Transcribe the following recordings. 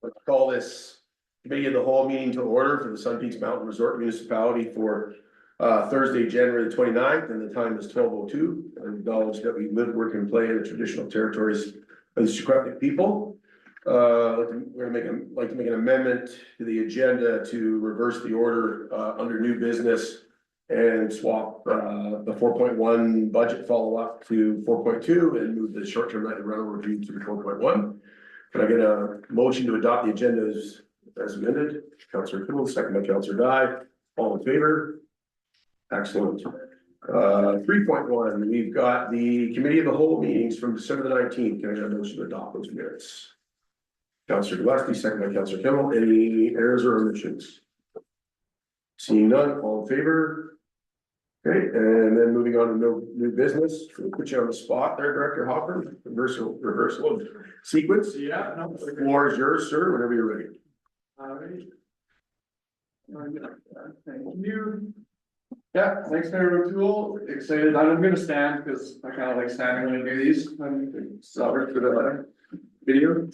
Let's call this committee of the whole meeting to order for the Sun Peaks Mountain Resort Municipality for Thursday, January the 29th, and the time is 12:02. I acknowledge that we live, work, and play in the traditional territories of the Secwepemc people. We're gonna like to make an amendment to the agenda to reverse the order under new business and swap the 4.1 budget follow-up to 4.2 and move the short-term rental review to 4.1. Can I get a motion to adopt the agenda as amended? Councillor Kimball, second by Councillor Dye. All in favor? Excellent. 3.1, we've got the committee of the whole meetings from December the 19th. Can I get a motion to adopt those minutes? Councillor Gillespie, second by Councillor Kimball. Any errors or omissions? Seeing none, all in favor? Okay, and then moving on to no new business. We'll put you on the spot there, Director Hopper. Reversal of sequence. Yeah, no. The floor is yours, sir, whenever you're ready. All right. Thank you. Yeah, thanks, Mayor O'Toole. Excited. I'm gonna stand because I kind of like standing when I do these. I'm sorry for the video.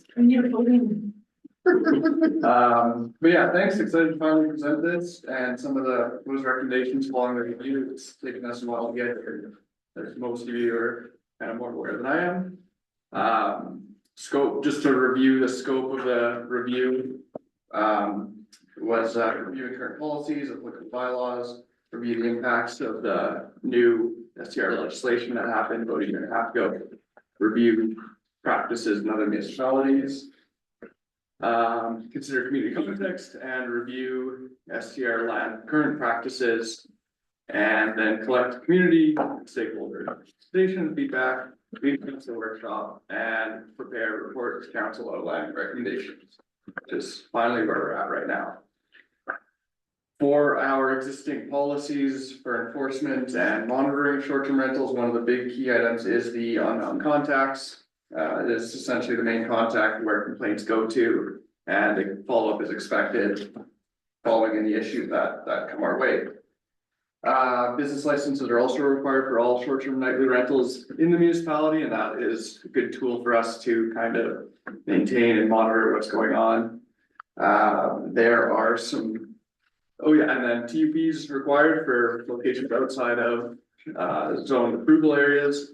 But yeah, thanks. Excited to finally present this and some of those recommendations following the review. It's taken us a while to get here. There's most of you are kind of more aware than I am. Scope, just to review the scope of the review, was reviewing current policies, applicable bylaws, review the impacts of the new STR legislation that happened about a year and a half ago, review practices in other municipalities, consider community context and review STR land current practices, and then collect community stakeholder station feedback, lead council workshop, and prepare reports, council outline recommendations, which is finally where we're at right now. For our existing policies for enforcement and monitoring short-term rentals, one of the big key items is the unknown contacts. It is essentially the main contact where complaints go to, and the follow-up is expected following any issues that come our way. Business licenses are also required for all short-term nightly rentals in the municipality, and that is a good tool for us to kind of maintain and monitor what's going on. There are some, oh yeah, and then TUPs required for locations outside of zone approval areas.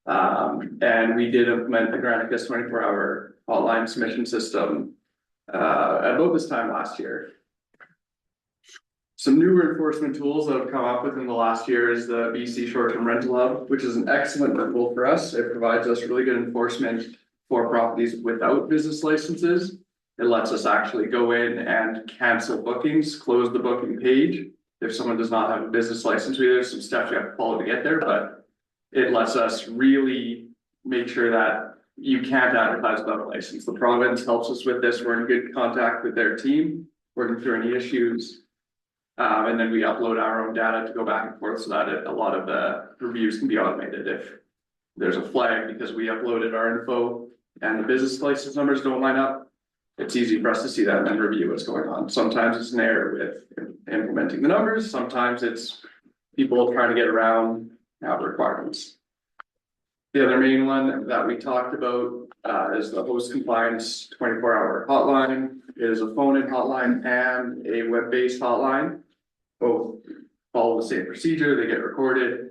And we did implement the Granicus 24-hour hotline submission system about this time last year. Some newer enforcement tools that have come up within the last year is the BC Short-Term Rental Hub, which is an excellent tool for us. It provides us really good enforcement for properties without business licenses. It lets us actually go in and cancel bookings, close the booking page. If someone does not have a business license, there's some steps you have to follow to get there, but it lets us really make sure that you can't advertise without a license. The province helps us with this. We're in good contact with their team, working through any issues. And then we upload our own data to go back and forth so that a lot of the reviews can be automated. If there's a flag because we uploaded our info and the business license numbers don't line up, it's easy for us to see that and then review what's going on. Sometimes it's an error with implementing the numbers. Sometimes it's people trying to get around requirements. The other main one that we talked about is the host compliance 24-hour hotline. It is a phone-in hotline and a web-based hotline. Both follow the same procedure. They get recorded.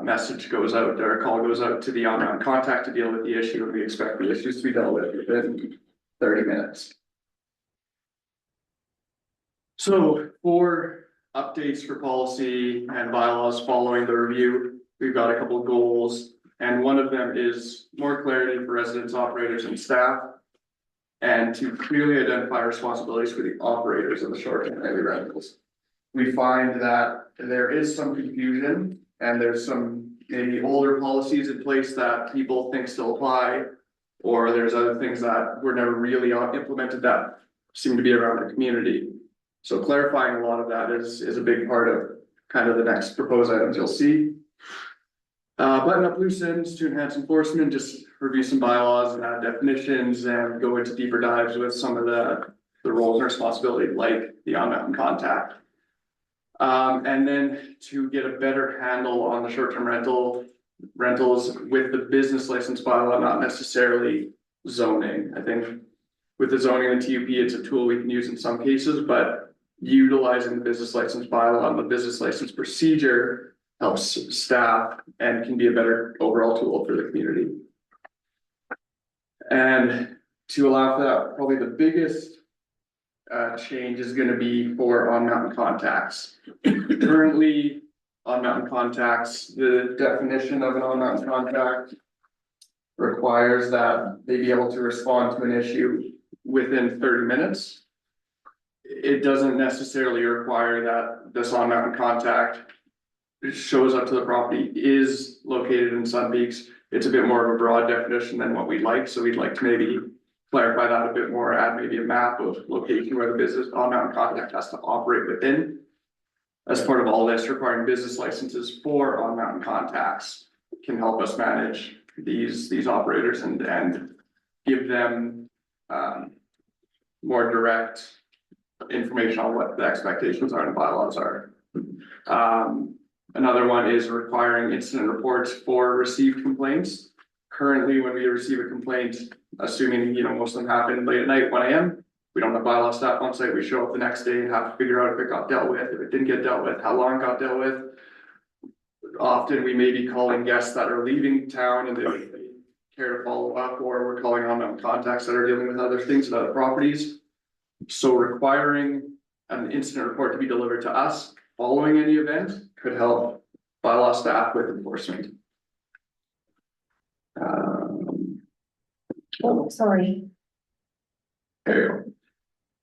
Message goes out, or a call goes out to the unknown contact to deal with the issue, and we expect the issues to be dealt with within 30 minutes. So for updates for policy and bylaws following the review, we've got a couple of goals, and one of them is more clarity for residents, operators, and staff, and to clearly identify responsibilities for the operators of the short-term nightly rentals. We find that there is some confusion, and there's some maybe older policies in place that people think still apply, or there's other things that were never really implemented that seem to be around the community. So clarifying a lot of that is a big part of kind of the next proposed items you'll see. Button up loose ends to enhance enforcement, just review some bylaws and add definitions and go into deeper dives with some of the roles and responsibilities like the on-mountain contact. And then to get a better handle on the short-term rentals with the business license bylaw, not necessarily zoning. I think with the zoning and the TUP, it's a tool we can use in some cases, but utilizing the business license bylaw and the business license procedure helps staff and can be a better overall tool for the community. And to allow for that, probably the biggest change is gonna be for on-mountain contacts. Currently, on-mountain contacts, the definition of an on-mountain contact requires that they be able to respond to an issue within 30 minutes. It doesn't necessarily require that this on-mountain contact shows up to the property is located in Sun Peaks. It's a bit more of a broad definition than what we'd like, so we'd like to maybe clarify that a bit more, add maybe a map of location where the business on-mountain contact has to operate within. As part of all this, requiring business licenses for on-mountain contacts can help us manage these operators and give them more direct information on what the expectations are and bylaws are. Another one is requiring incident reports for received complaints. Currently, when we receive a complaint, assuming, most of them happen late at night, 1 AM, we don't have bylaw staff on site, we show up the next day and have to figure out if it got dealt with, if it didn't get dealt with, how long it got dealt with. Often we may be calling guests that are leaving town and they care to follow up, or we're calling on contacts that are dealing with other things at other properties. So requiring an incident report to be delivered to us following any event could help bylaw staff with enforcement. Oh, sorry. There you go.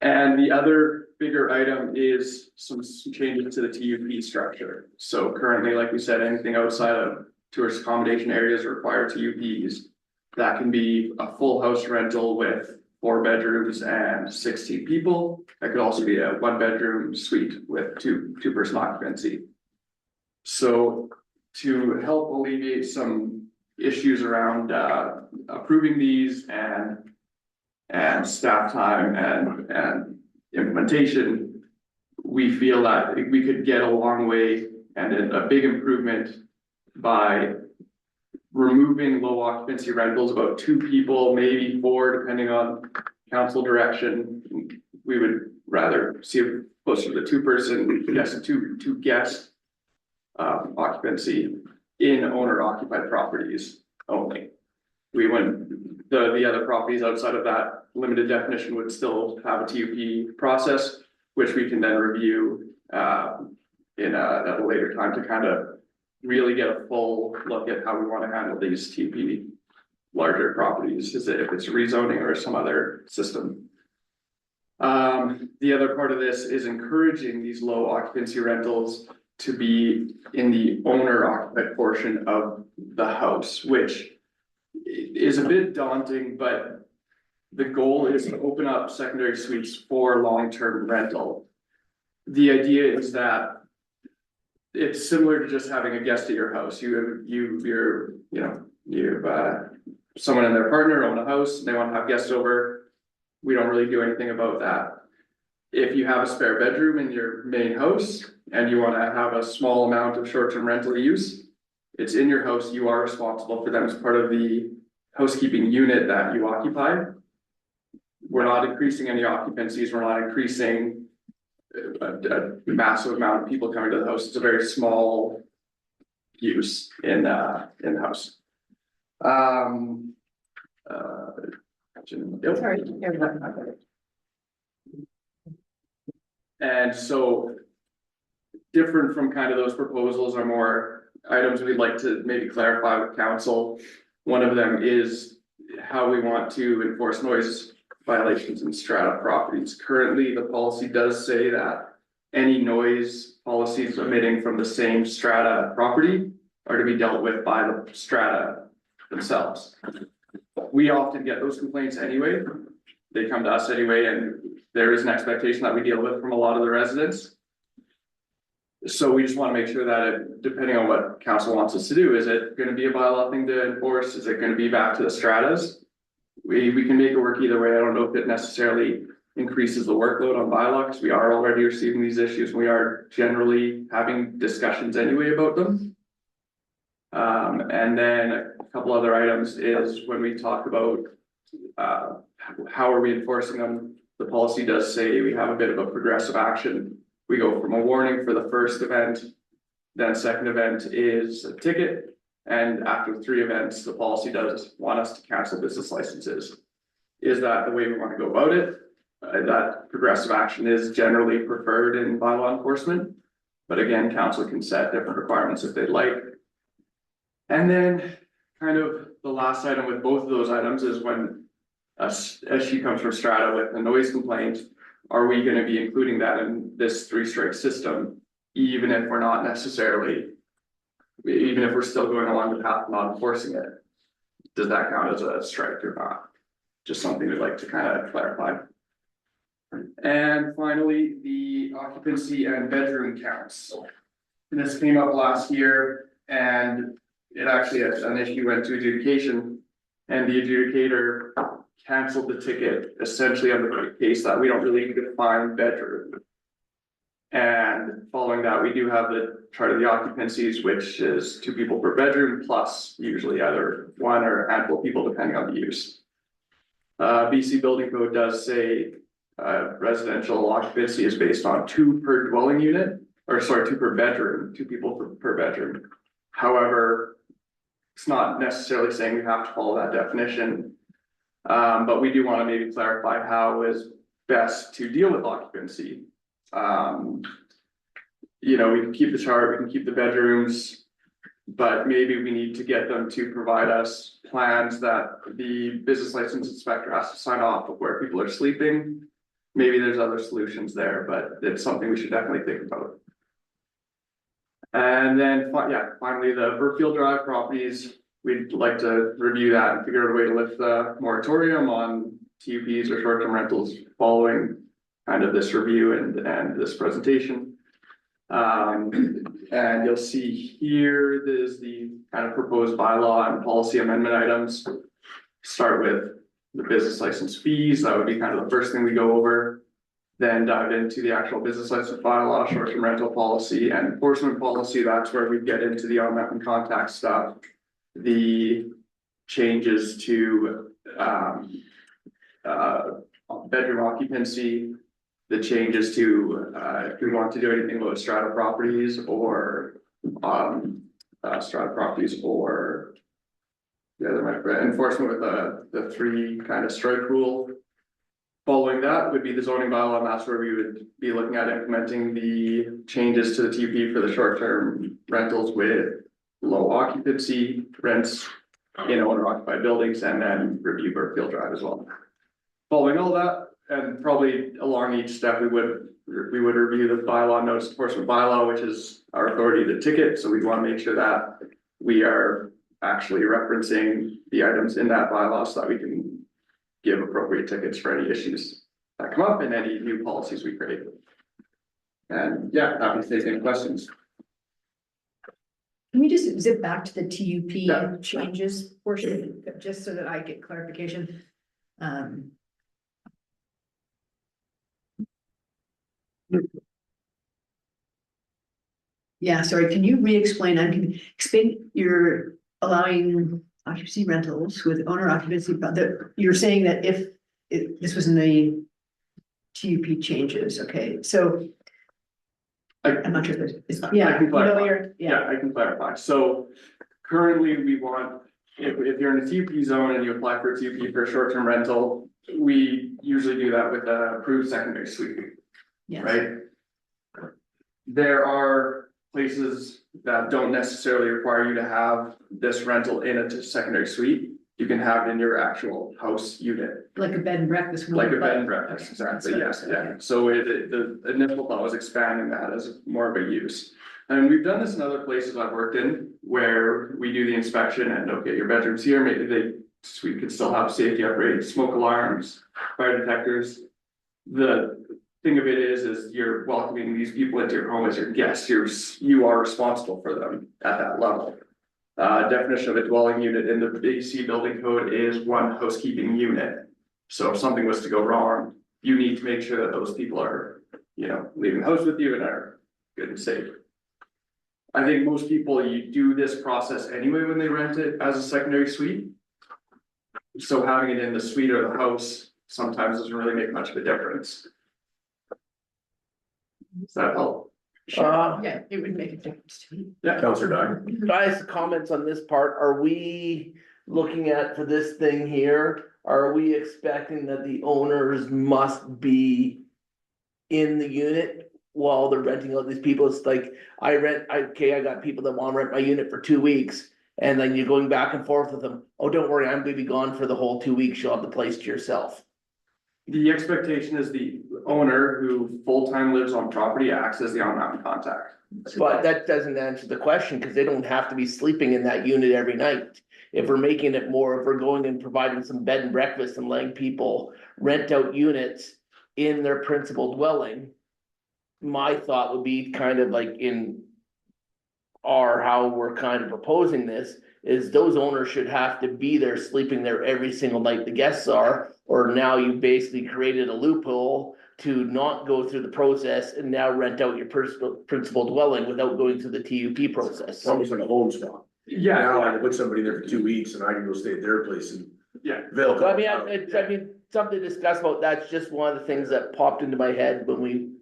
And the other bigger item is some changes to the TUP structure. So currently, like we said, anything outside of tourist accommodation areas require TUPs. That can be a full house rental with 4 bedrooms and 16 people. That could also be a 1-bedroom suite with two-person occupancy. So to help alleviate some issues around approving these and staff time and implementation, we feel that we could get a long way and a big improvement by removing low occupancy rentals, about 2 people, maybe 4, depending on council direction. We would rather see it closer to the 2-person, yes, two guest occupancy in owner occupied properties only. We wouldn't, the other properties outside of that limited definition would still have a TUP process, which we can then review at a later time to kind of really get a full look at how we want to handle these TUP larger properties, is it if it's rezoning or some other system. The other part of this is encouraging these low occupancy rentals to be in the owner occupied portion of the house, which is a bit daunting, but the goal is to open up secondary suites for long-term rental. The idea is that it's similar to just having a guest at your house. You've someone and their partner own a house, and they want to have guests over. We don't really do anything about that. If you have a spare bedroom in your main house and you want to have a small amount of short-term rental use, it's in your house, you are responsible for them as part of the housekeeping unit that you occupy. We're not increasing any occupancies, we're not increasing a massive amount of people coming to the house. It's a very small use in the house. Sorry. And so different from kind of those proposals are more items we'd like to maybe clarify with council. One of them is how we want to enforce noise violations in strata properties. Currently, the policy does say that any noise policies emitting from the same strata property are to be dealt with by the strata themselves. We often get those complaints anyway. They come to us anyway, and there is an expectation that we deal with from a lot of the residents. So we just want to make sure that depending on what council wants us to do, is it going to be a bylaw thing to enforce? Is it going to be back to the stratas? We can make it work either way. I don't know if it necessarily increases the workload on bylaw, because we are already receiving these issues. We are generally having discussions anyway about them. And then a couple other items is when we talk about how are we enforcing them? The policy does say we have a bit of a progressive action. We go from a warning for the first event, then second event is a ticket. And after 3 events, the policy does want us to cancel business licenses. Is that the way we want to go about it? That progressive action is generally preferred in bylaw enforcement. But again, council can set different requirements if they'd like. And then kind of the last item with both of those items is when as she comes from Strata with a noise complaint, are we going to be including that in this 3 strike system, even if we're not necessarily, even if we're still going along the path of not enforcing it? Does that count as a strike or not? Just something we'd like to kind of clarify. And finally, the occupancy and bedroom counts. And this came up last year, and it actually had an issue went to adjudication, and the adjudicator canceled the ticket essentially on the case that we don't really define bedroom. And following that, we do have the chart of the occupancies, which is 2 people per bedroom, plus usually either 1 or a handful of people depending on the use. BC Building Code does say residential occupancy is based on 2 per dwelling unit, or sorry, 2 per bedroom, 2 people per bedroom. However, it's not necessarily saying we have to follow that definition. But we do want to maybe clarify how is best to deal with occupancy. You know, we can keep the chart, we can keep the bedrooms, but maybe we need to get them to provide us plans that the business license inspector has to sign off of where people are sleeping. Maybe there's other solutions there, but it's something we should definitely think about. And then, finally, the Burfield Drive properties, we'd like to review that and figure out a way to lift the moratorium on TUPs or short-term rentals following kind of this review and this presentation. And you'll see here, there's the kind of proposed bylaw and policy amendment items. Start with the business license fees. That would be kind of the first thing we go over. Then dive into the actual business license bylaw, short-term rental policy and enforcement policy. That's where we get into the on-mountain contact stuff. The changes to bedroom occupancy, the changes to if we want to do anything about strata properties or enforcement with the 3 kind of strike rule. Following that would be the zoning bylaw, and that's where we would be looking at implementing the changes to the TP for the short-term rentals with low occupancy rents in owner occupied buildings, and then review Burfield Drive as well. Following all that, and probably along each step, we would review the bylaw, notice enforcement bylaw, which is our authority to ticket. So we want to make sure that we are actually referencing the items in that bylaw so that we can give appropriate tickets for any issues that come up and any new policies we create. And happy to take any questions. Can we just zip back to the TUP Yeah. changes portion, just so that I get clarification? Yeah, sorry, can you re-explain? I can explain, you're allowing occupancy rentals with owner occupancy, but you're saying that if this was in the TUP changes, okay, so. I'm not sure if it's, I can clarify. yeah. I can clarify. So currently we want, if you're in a TUP zone and you apply for a TUP for a short-term rental, we usually do that with a approved secondary suite. Yeah. Right? There are places that don't necessarily require you to have this rental in a secondary suite. You can have it in your actual house unit. Like a bed and breakfast. Like a bed and breakfast, exactly, yes, yeah. So the initial thought was expanding that as more of a use. And we've done this in other places I've worked in where we do the inspection and okay, your bedroom's here, maybe we could still have safety upgrades, smoke alarms, fire detectors. The thing of it is you're welcoming these people into your home as your guests. You are responsible for them at that level. Definition of a dwelling unit in the BC Building Code is 1 housekeeping unit. So if something was to go wrong, you need to make sure that those people are, leaving the house with you and are good and safe. I think most people, you do this process anyway when they rent it as a secondary suite. So having it in the suite or the house sometimes doesn't really make much of a difference. Does that help? Yeah, it would make a difference to me. Counselor Dyer. Guys, comments on this part, are we looking at for this thing here? Are we expecting that the owners must be in the unit while they're renting out these people? It's like, I got people that wanna rent my unit for 2 weeks. And then you're going back and forth with them, oh, don't worry, I'm gonna be gone for the whole 2 weeks, you'll have the place to yourself. The expectation is the owner who full-time lives on property acts as the on-mountain contact. But that doesn't answer the question, cause they don't have to be sleeping in that unit every night. If we're making it more, if we're going and providing some bed and breakfast and letting people rent out units in their principal dwelling. My thought would be kind of like in. Or how we're kind of proposing this, is those owners should have to be there, sleeping there every single night the guests are. Or now you basically created a loophole to not go through the process and now rent out your personal principal dwelling without going through the TUP process. It's almost like a home swap. Yeah, Now I can put somebody there for 2 weeks and I can go stay at their place and. yeah. They'll. So I mean, something to discuss about, that's just one of the things that popped into my head when we.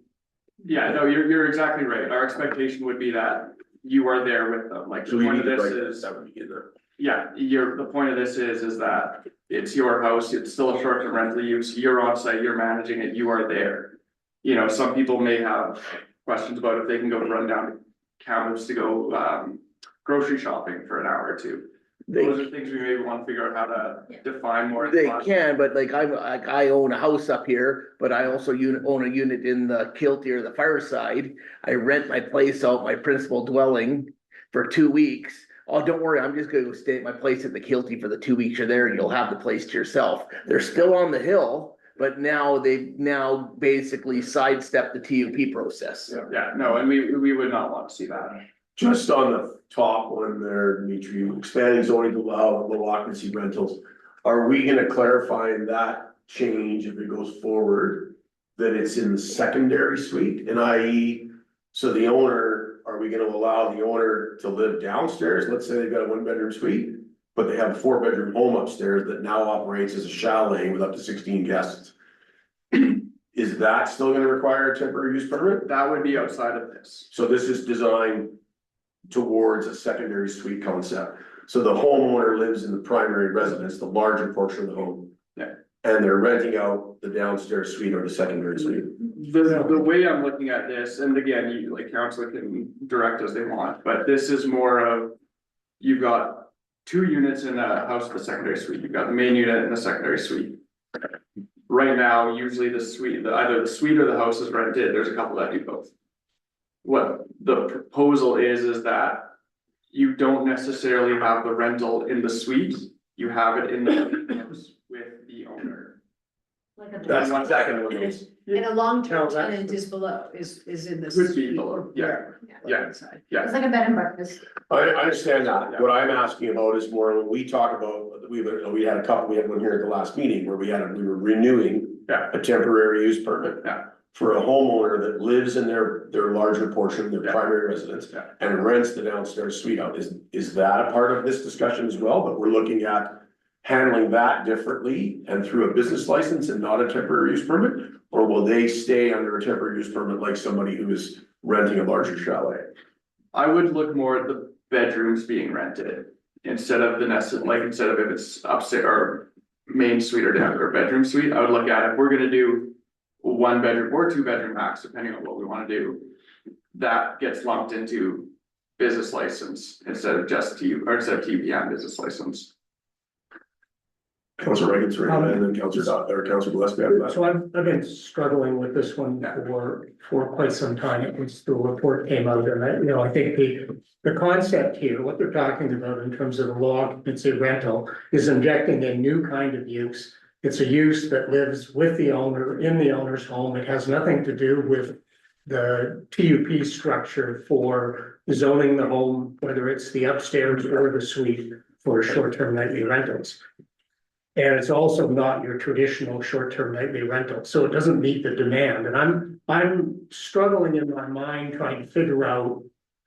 Yeah, no, you're exactly right. Our expectation would be that you are there with them, like the So we point need of to this write is, that would be in there. yeah, the point of this is that. It's your house, it's still a short-term rental use, you're on site, you're managing it, you are there. You know, some people may have questions about if they can go run down to Kamloops to go grocery shopping for an hour or two. Those are things we maybe want to figure out how to define more. They can, but like I own a house up here, but I also own a unit in the Kilty or the Fireside. I rent my place out, my principal dwelling for 2 weeks. Oh, don't worry, I'm just gonna go stay at my place at the Kilty for the 2 weeks you're there and you'll have the place to yourself. They're still on the hill, but now they've basically sidestepped the TUP process. Yeah, no, and we would not want to see that. Just on the top one there, Dimitri, expanding zoning to allow low occupancy rentals. Are we gonna clarify in that change if it goes forward? That it's in the secondary suite, and i.e. So the owner, are we gonna allow the owner to live downstairs? Let's say they've got a 1-bedroom suite. But they have a 4-bedroom home upstairs that now operates as a chalet with up to 16 guests. Is that still gonna require a temporary use permit? That would be outside of this. So this is designed towards a secondary suite concept. So the homeowner lives in the primary residence, the larger portion of the home. Yeah. And they're renting out the downstairs suite or the secondary suite. The way I'm looking at this, and again, you like council can direct as they want, but this is more of. You've got 2 units in a house with a secondary suite, you've got the main unit and the secondary suite. Right now, usually the suite, either the suite or the house is rented, there's a couple that do both. What the proposal is that. You don't necessarily have the rental in the suite, you have it in the house with the owner. That's the second one. And a long-term No, that's- tenant is below, is in the. Could be below, yeah. Yeah. Inside. It's like a bed and breakfast. I understand that. What I'm asking about is more when we talk about, we had a couple, we had one here at the last meeting where we were renewing. Yeah. A temporary use permit. Yeah. For a homeowner that lives in their larger portion, their Yeah. primary residence. Yeah. And rents the downstairs suite out. Is that a part of this discussion as well? But we're looking at. Handling that differently and through a business license and not a temporary use permit? Or will they stay under a temporary use permit like somebody who is renting a larger chalet? I would look more at the bedrooms being rented instead of instead of if it's upstairs or main suite or down or bedroom suite, I would look at if we're gonna do 1 bedroom or 2-bedroom max, depending on what we wanna do. That gets lumped into business license instead of TUP and business license. Councilor Reagan's right, and then Councilor Gillespie after that. So I've been struggling with this one for quite some time, at least the report came out, and I think the concept here, what they're talking about in terms of the low occupancy rental is injecting a new kind of use. It's a use that lives with the owner, in the owner's home, it has nothing to do with the TUP structure for zoning the home, whether it's the upstairs or the suite for short-term nightly rentals. And it's also not your traditional short-term nightly rental, so it doesn't meet the demand, and I'm struggling in my mind trying to figure out.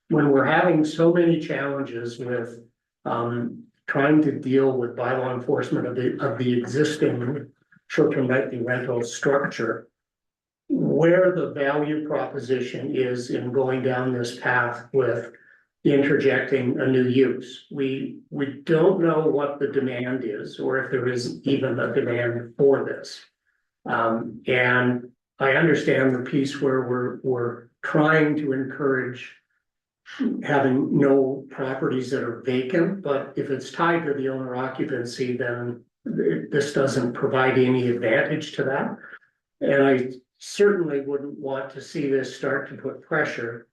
When we're having so many challenges with trying to deal with bylaw enforcement of the existing short-term nightly rental structure, where the value proposition is in going down this path with interjecting a new use. We don't know what the demand is, or if there is even a demand for this. And I understand the piece where we're trying to encourage having no properties that are vacant, but if it's tied to the owner occupancy, then this doesn't provide any advantage to that. And I certainly wouldn't want to see this start to put pressure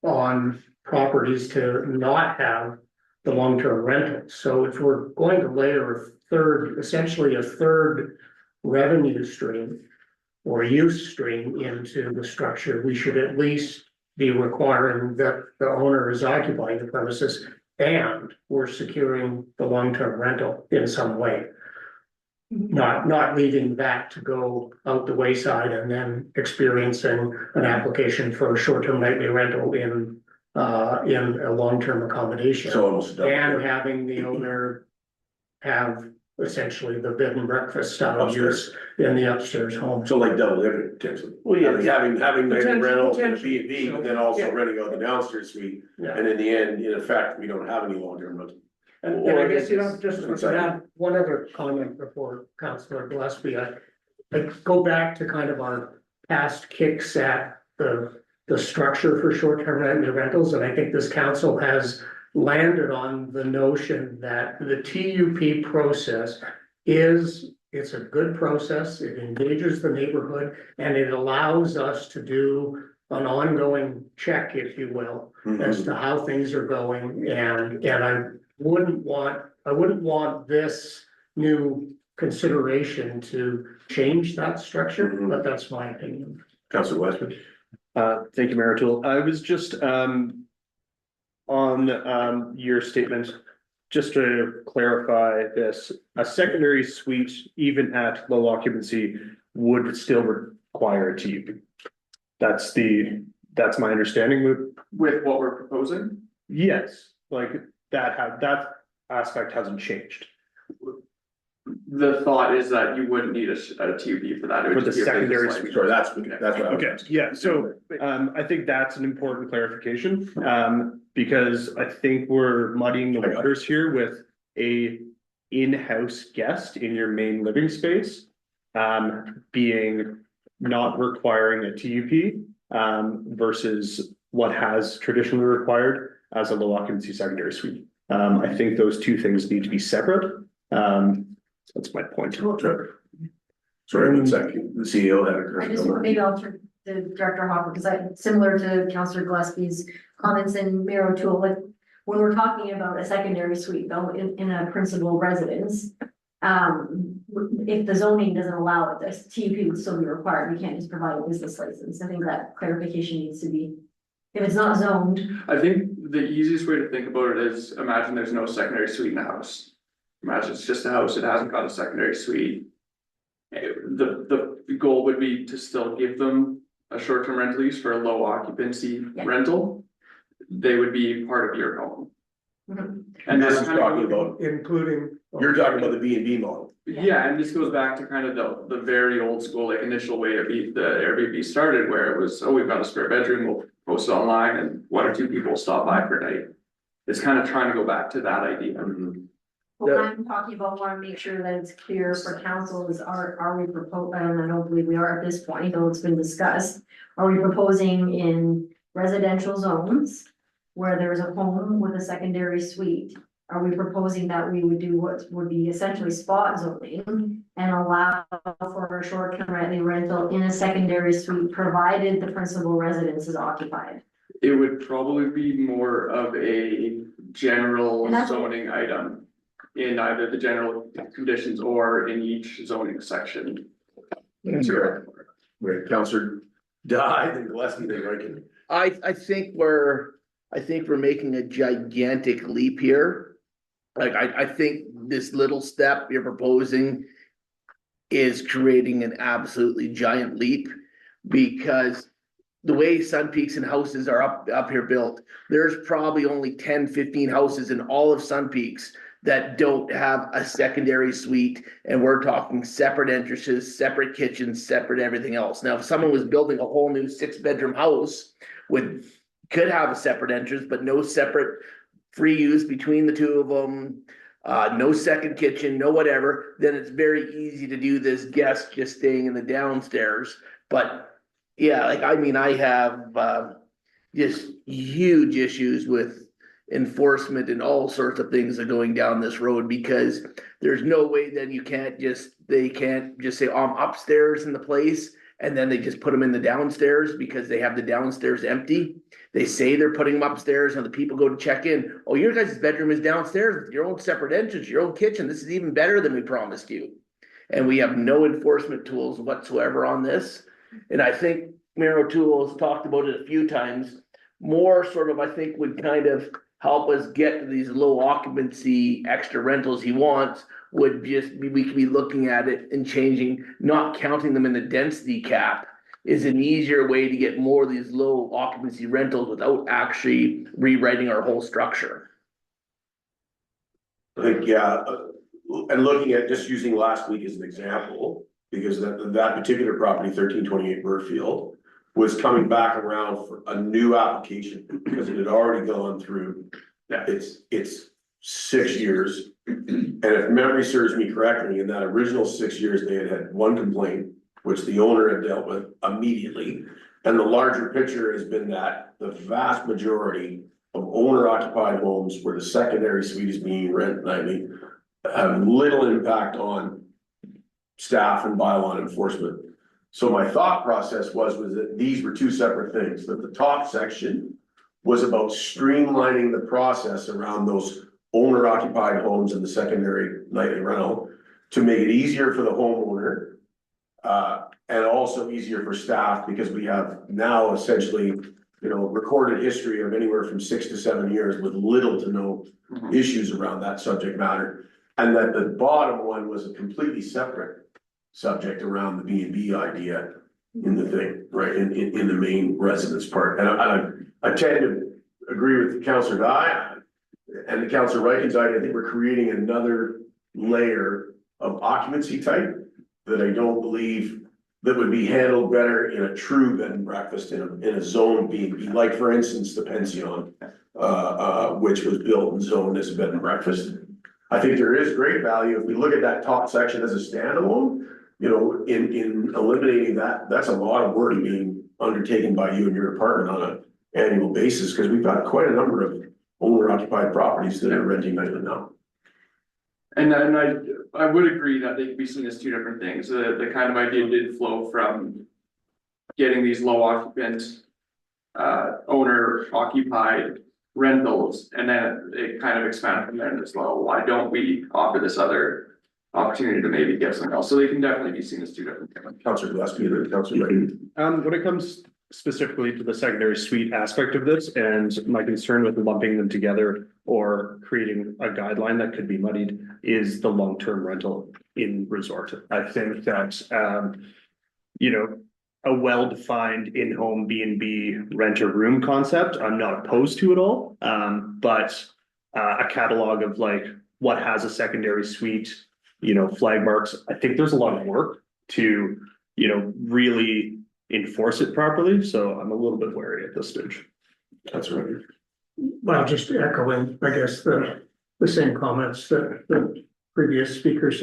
on properties to not have the long-term rental. So if we're going to layer essentially a third revenue stream or use stream into the structure, we should at least be requiring that the owner is occupying the premises and we're securing the long-term rental in some way. Not leaving that to go out the wayside and then experiencing an application for a short-term nightly rental in a long-term accommodation. So almost. And having the owner have essentially the bed and breakfast style Upstairs. use in the upstairs home. So like double living potentially. Well, yeah. Having the rental and Potentially. B&B, but then also Yeah. renting out the downstairs suite. Yeah. And in the end, in effect, we don't have any long-term rental. And I guess, just Sorry. to add one other comment before Councillor Gillespie, I go back to kind of our past kicks at the structure for short-term rentals, and I think this council has landed on the notion that the TUP process it's a good process, it engages the neighborhood, and it allows us to do an ongoing check, if you will, as to how things are going, and I wouldn't want this new consideration to change that structure, but that's my opinion. Councilor Westman. Thank you, Mayor O'Toole. I was just on your statement, just to clarify this, a secondary suite, even at low occupancy, would still require a TUP. That's my understanding. With what we're proposing, Yes, like that aspect hasn't changed. the thought is that you wouldn't need a TUP for that. It would For the just be a business secondary license. Sorry, that's what I was. Okay, yeah, so I think that's an important clarification, because I think we're muddying the waters here with a in-house guest in your main living space. Being not requiring a TUP, versus what has traditionally required as a low occupancy secondary suite. I think those two things need to be separate. That's my point. Sorry, 1 second, the CEO had I just, a. maybe I'll turn to Director Hopper, because similar to Councillor Gillespie's comments and Mayor O'Toole, like, when we're talking about a secondary suite, though, in a principal residence, if the zoning doesn't allow it, the TUP would still be required, we can't just provide a business license, I think that clarification needs to be, if it's not zoned. I think the easiest way to think about it is imagine there's no secondary suite in a house. Imagine it's just a house, it hasn't got a secondary suite. The goal would be to still give them a short-term rental lease for a low occupancy Yeah. rental. They would be part of your home. Mhm. And This this is kind talking of, about, Including. you're talking about the B&B model. yeah, and this goes back to kind of the very old school, like initial way the Airbnb started, where it was, oh, we've got a spare bedroom, we'll post it online and 1 or 2 people stop by per night. It's kind of trying to go back to that idea. What I'm talking about, want to make sure that it's clear for council is, are we proposing, and I don't believe we are at this point, though it's been discussed. Are we proposing in residential zones where there's a home with a secondary suite? Are we proposing that we would do what would be essentially spot zoning and allow for a short-term rental in a secondary suite, provided the principal residence is occupied? It would probably be more of a general And that's- zoning item. In either the general conditions or in each zoning section. Right, Councilor Di, then Gillespie, then Rankin. I think we're making a gigantic leap here. Like, I think this little step you're proposing is creating an absolutely giant leap, because the way Sun Peaks and houses are up here built, there's probably only 10, 15 houses in all of Sun Peaks that don't have a secondary suite, and we're talking separate entrances, separate kitchens, separate everything else. Now, if someone was building a whole new 6-bedroom house could have a separate entrance, but no separate free use between the two of them, no second kitchen, no whatever, then it's very easy to do this guest just staying in the downstairs. But yeah, like, I mean, I have just huge issues with enforcement and all sorts of things that are going down this road, because there's no way then they can't just say, oh, I'm upstairs in the place, and then they just put them in the downstairs because they have the downstairs empty. They say they're putting them upstairs, and the people go to check in. Oh, your guys' bedroom is downstairs with your own separate entrance, your own kitchen. This is even better than we promised you. And we have no enforcement tools whatsoever on this. And I think Mayor O'Toole has talked about it a few times. More sort of, I think, would kind of help us get to these low occupancy extra rentals he wants, would just be, we could be looking at it and changing, not counting them in the density cap is an easier way to get more of these low occupancy rentals without actually rewriting our whole structure. I think, yeah, and looking at just using last week as an example, because that particular property, 1328 Burfield, was coming back around for a new application because it had already gone through. It's 6 years. And if memory serves me correctly, in that original 6 years, they had one complaint, which the owner had dealt with immediately. And the larger picture has been that the vast majority of owner occupied homes where the secondary suite is being rented nightly have little impact on staff and bylaw enforcement. So my thought process was that these were two separate things, that the top section was about streamlining the process around those owner occupied homes in the secondary nightly rental to make it easier for the homeowner. And also easier for staff, because we have now essentially, recorded history of anywhere from 6 to 7 years with little to no issues around that subject matter. And that the bottom one was a completely separate subject around the B&B idea in the thing, right, in the main residence part. And I tend to agree with Councillor Guy and the Councillor Reichens idea. I think we're creating another layer of occupancy type that I don't believe that would be handled better in a true bed and breakfast in a zone B&B, like for instance, the Pension, which was built and zoned as a bed and breakfast. I think there is great value if we look at that top section as a standalone, in eliminating that. That's a lot of work being undertaken by you and your department on an annual basis, because we've got quite a number of owner occupied properties that are renting nightly now. And I would agree that they could be seen as two different things. The kind of idea did flow from getting these low occupant, owner occupied rentals, and then it kind of expanded from there as well. Why don't we offer this other opportunity to maybe get something else? So they can definitely be seen as two different things. Councillor Gillespie or Councillor Reichens. When it comes specifically to the secondary suite aspect of this, and my concern with lumping them together or creating a guideline that could be muddied, is the long-term rental in resort. I think that, a well-defined in-home B&B rent-a-room concept, I'm not opposed to at all. But a catalog of like what has a secondary suite, flag marks. I think there's a lot of work to, really enforce it properly. So I'm a little bit wary at this stage. That's right. Well, just echoing, I guess, the same comments that the previous speakers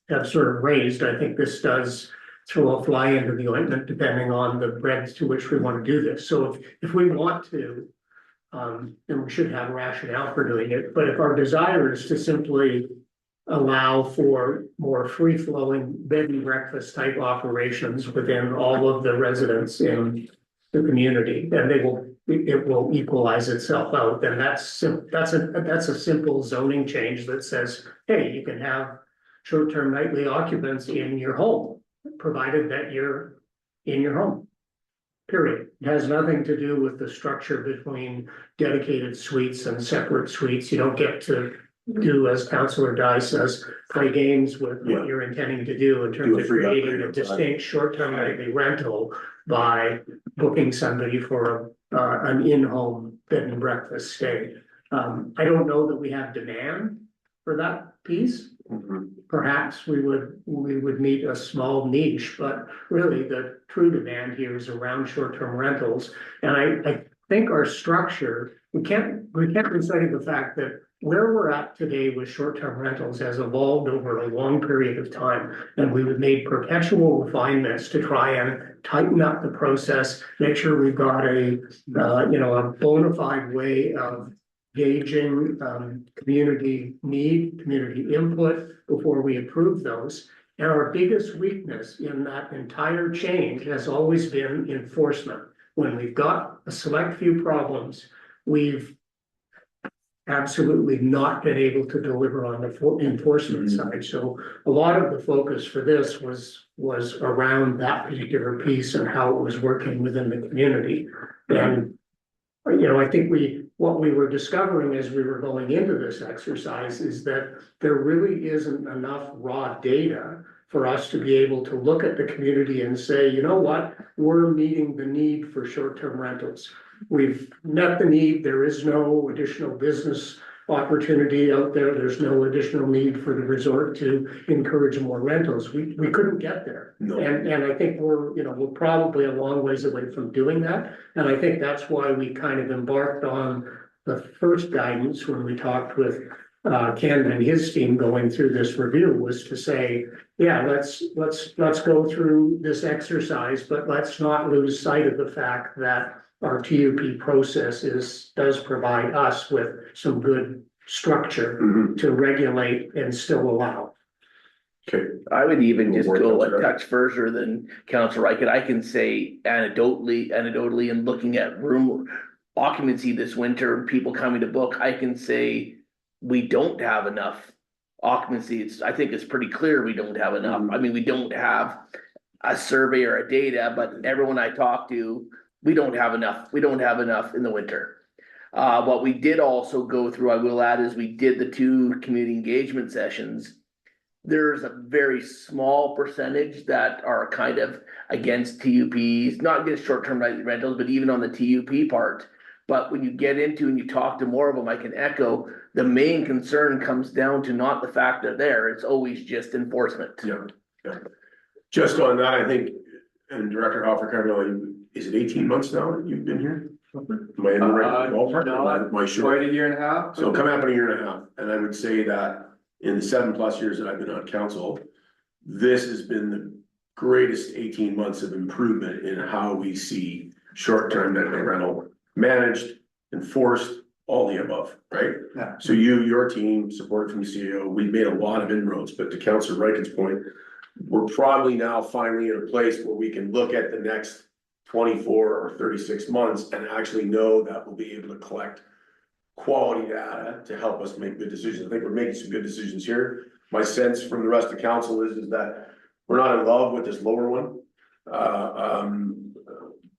have sort of raised. I think this does throw a fly into the ointment depending on the breadth to which we want to do this. So if we want to, then we should have rationale for doing it. But if our desire is to simply allow for more free-flowing bed and breakfast type operations within all of the residents in the community, then it will equalize itself out. Then that's a simple zoning change that says, hey, you can have short-term nightly occupants in your home, provided that you're in your home. Period. It has nothing to do with the structure between dedicated suites and separate suites. You don't get to do, as Councillor Dye says, play games with what you're intending to do in terms of creating a distinct short-term nightly rental by booking somebody for an in-home bed and breakfast stay. I don't know that we have demand for that piece, Mhm. perhaps we would meet a small niche, but really the true demand here is around short-term rentals. And I think our structure, we can't lose sight of the fact that where we're at today with short-term rentals has evolved over a long period of time. And we've made perpetual refinements to try and tighten up the process, make sure we've got a bona fide way of gauging community need, community input before we approve those. And our biggest weakness in that entire change has always been enforcement. When we've got a select few problems, we've absolutely not been able to deliver on the enforcement side. So a lot of the focus for this was around that particular piece and how it was working within the community. And I think what we were discovering as we were going into this exercise is that there really isn't enough raw data for us to be able to look at the community and say, you know what, we're meeting the need for short-term rentals. We've met the need. There is no additional business opportunity out there. There's no additional need for the resort to encourage more rentals. We couldn't get there. No. And I think we're probably a long ways away from doing that. And I think that's why we kind of embarked on the first guidance when we talked with Ken and his team going through this review, was to say, yeah, let's go through this exercise, but let's not lose sight of the fact that our TUP process does provide us with some good structure Mhm. to regulate and still allow. Okay, I would even just We'll go work a on that. touch further than Councilor Reichert. I can say anecdotally and looking at room occupancy this winter, people coming to book, I can say we don't have enough occupancy. I think it's pretty clear we don't have enough. I mean, we don't have a survey or a data, but everyone I talk to, we don't have enough. We don't have enough in the winter. What we did also go through, I will add, is we did the 2 community engagement sessions. There's a very small percentage that are kind of against TUPs, not against short-term rentals, but even on the TUP part. But when you get into and you talk to more of them, I can echo, the main concern comes down to not the fact they're there, it's always just enforcement. yeah. Just on that, I think, and Director Hoffer, is it 18 months now that you've been here? Am I in the right ballpark? Am I sure? Quite a year and a half. So coming up in a year and a half, and I would say that in the 7+ years that I've been on council, this has been the greatest 18 months of improvement in how we see short-term rental managed, enforced, all the above, right? Yeah. So your team, supported from the CEO, we've made a lot of inroads, but to Councilor Reichert's point, we're probably now finally in a place where we can look at the next 24 or 36 months and actually know that we'll be able to collect quality data to help us make good decisions. I think we're making some good decisions here. My sense from the rest of council is that we're not in love with this lower one.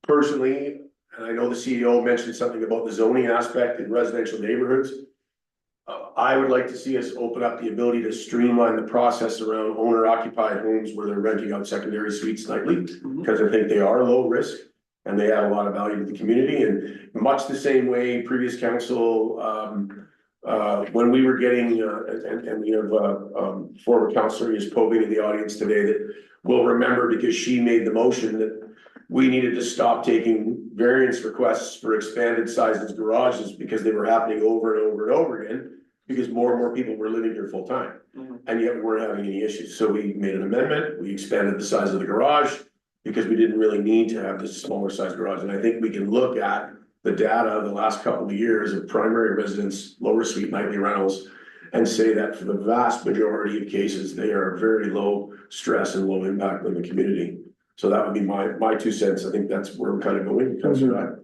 Personally, and I know the CEO mentioned something about the zoning aspect in residential neighborhoods. I would like to see us open up the ability to streamline the process around owner occupied homes where they're renting out secondary suites nightly, because I think they are low risk and they add a lot of value to the community. And much the same way previous council, when we were getting, and we have former councilor is Poving in the audience today that will remember, because she made the motion that we needed to stop taking variance requests for expanded sizes garages because they were happening over and over and over again, because more and more people were living here full time. And yet we weren't having any issues. So we made an amendment, we expanded the size of the garage because we didn't really need to have this smaller size garage. And I think we can look at the data of the last couple of years of primary residence, lower suite nightly rentals, and say that for the vast majority of cases, they are very low stress and low impact on the community. So that would be my 2 cents. I think that's where we're kind of going, Councilor.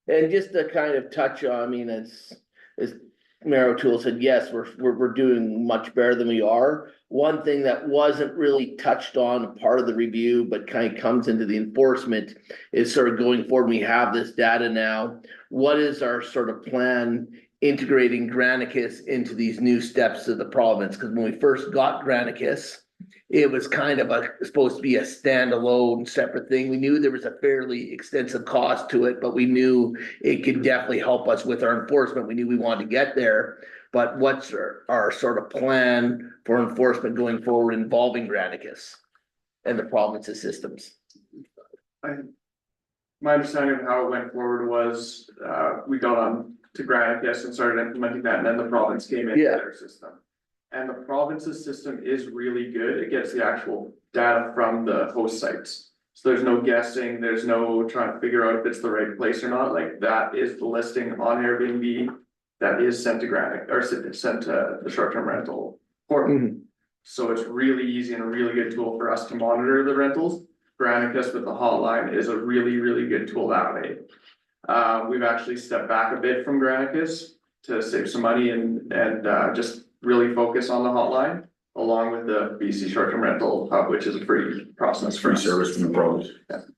And just to kind of touch on, I mean, as Mayor O'Toole said, yes, we're doing much better than we are. One thing that wasn't really touched on, part of the review, but kind of comes into the enforcement, is sort of going forward. We have this data now. What is our sort of plan integrating Granicus into these new steps of the province? Because when we first got Granicus, it was kind of supposed to be a standalone separate thing. We knew there was a fairly extensive cost to it, but we knew it could definitely help us with our enforcement. We knew we wanted to get there. But what's our sort of plan for enforcement going forward involving Granicus and the province's systems? My understanding of how it went forward was, we got on to Granicus and started implementing that, and then the province came into Yeah. their system. And the province's system is really good. It gets the actual data from the host sites. So there's no guessing, there's no trying to figure out if it's the right place or not, like that is the listing on Airbnb that is sent to Granic, or sent to the short-term rental portal. Mhm. So it's really easy and a really good tool for us to monitor the rentals. Granicus with the hotline is a really, really good tool that way. We've actually stepped back a bit from Granicus to save some money and just really focus on the hotline, along with the BC short-term rental hub, which is a free process for Free us. service from the province.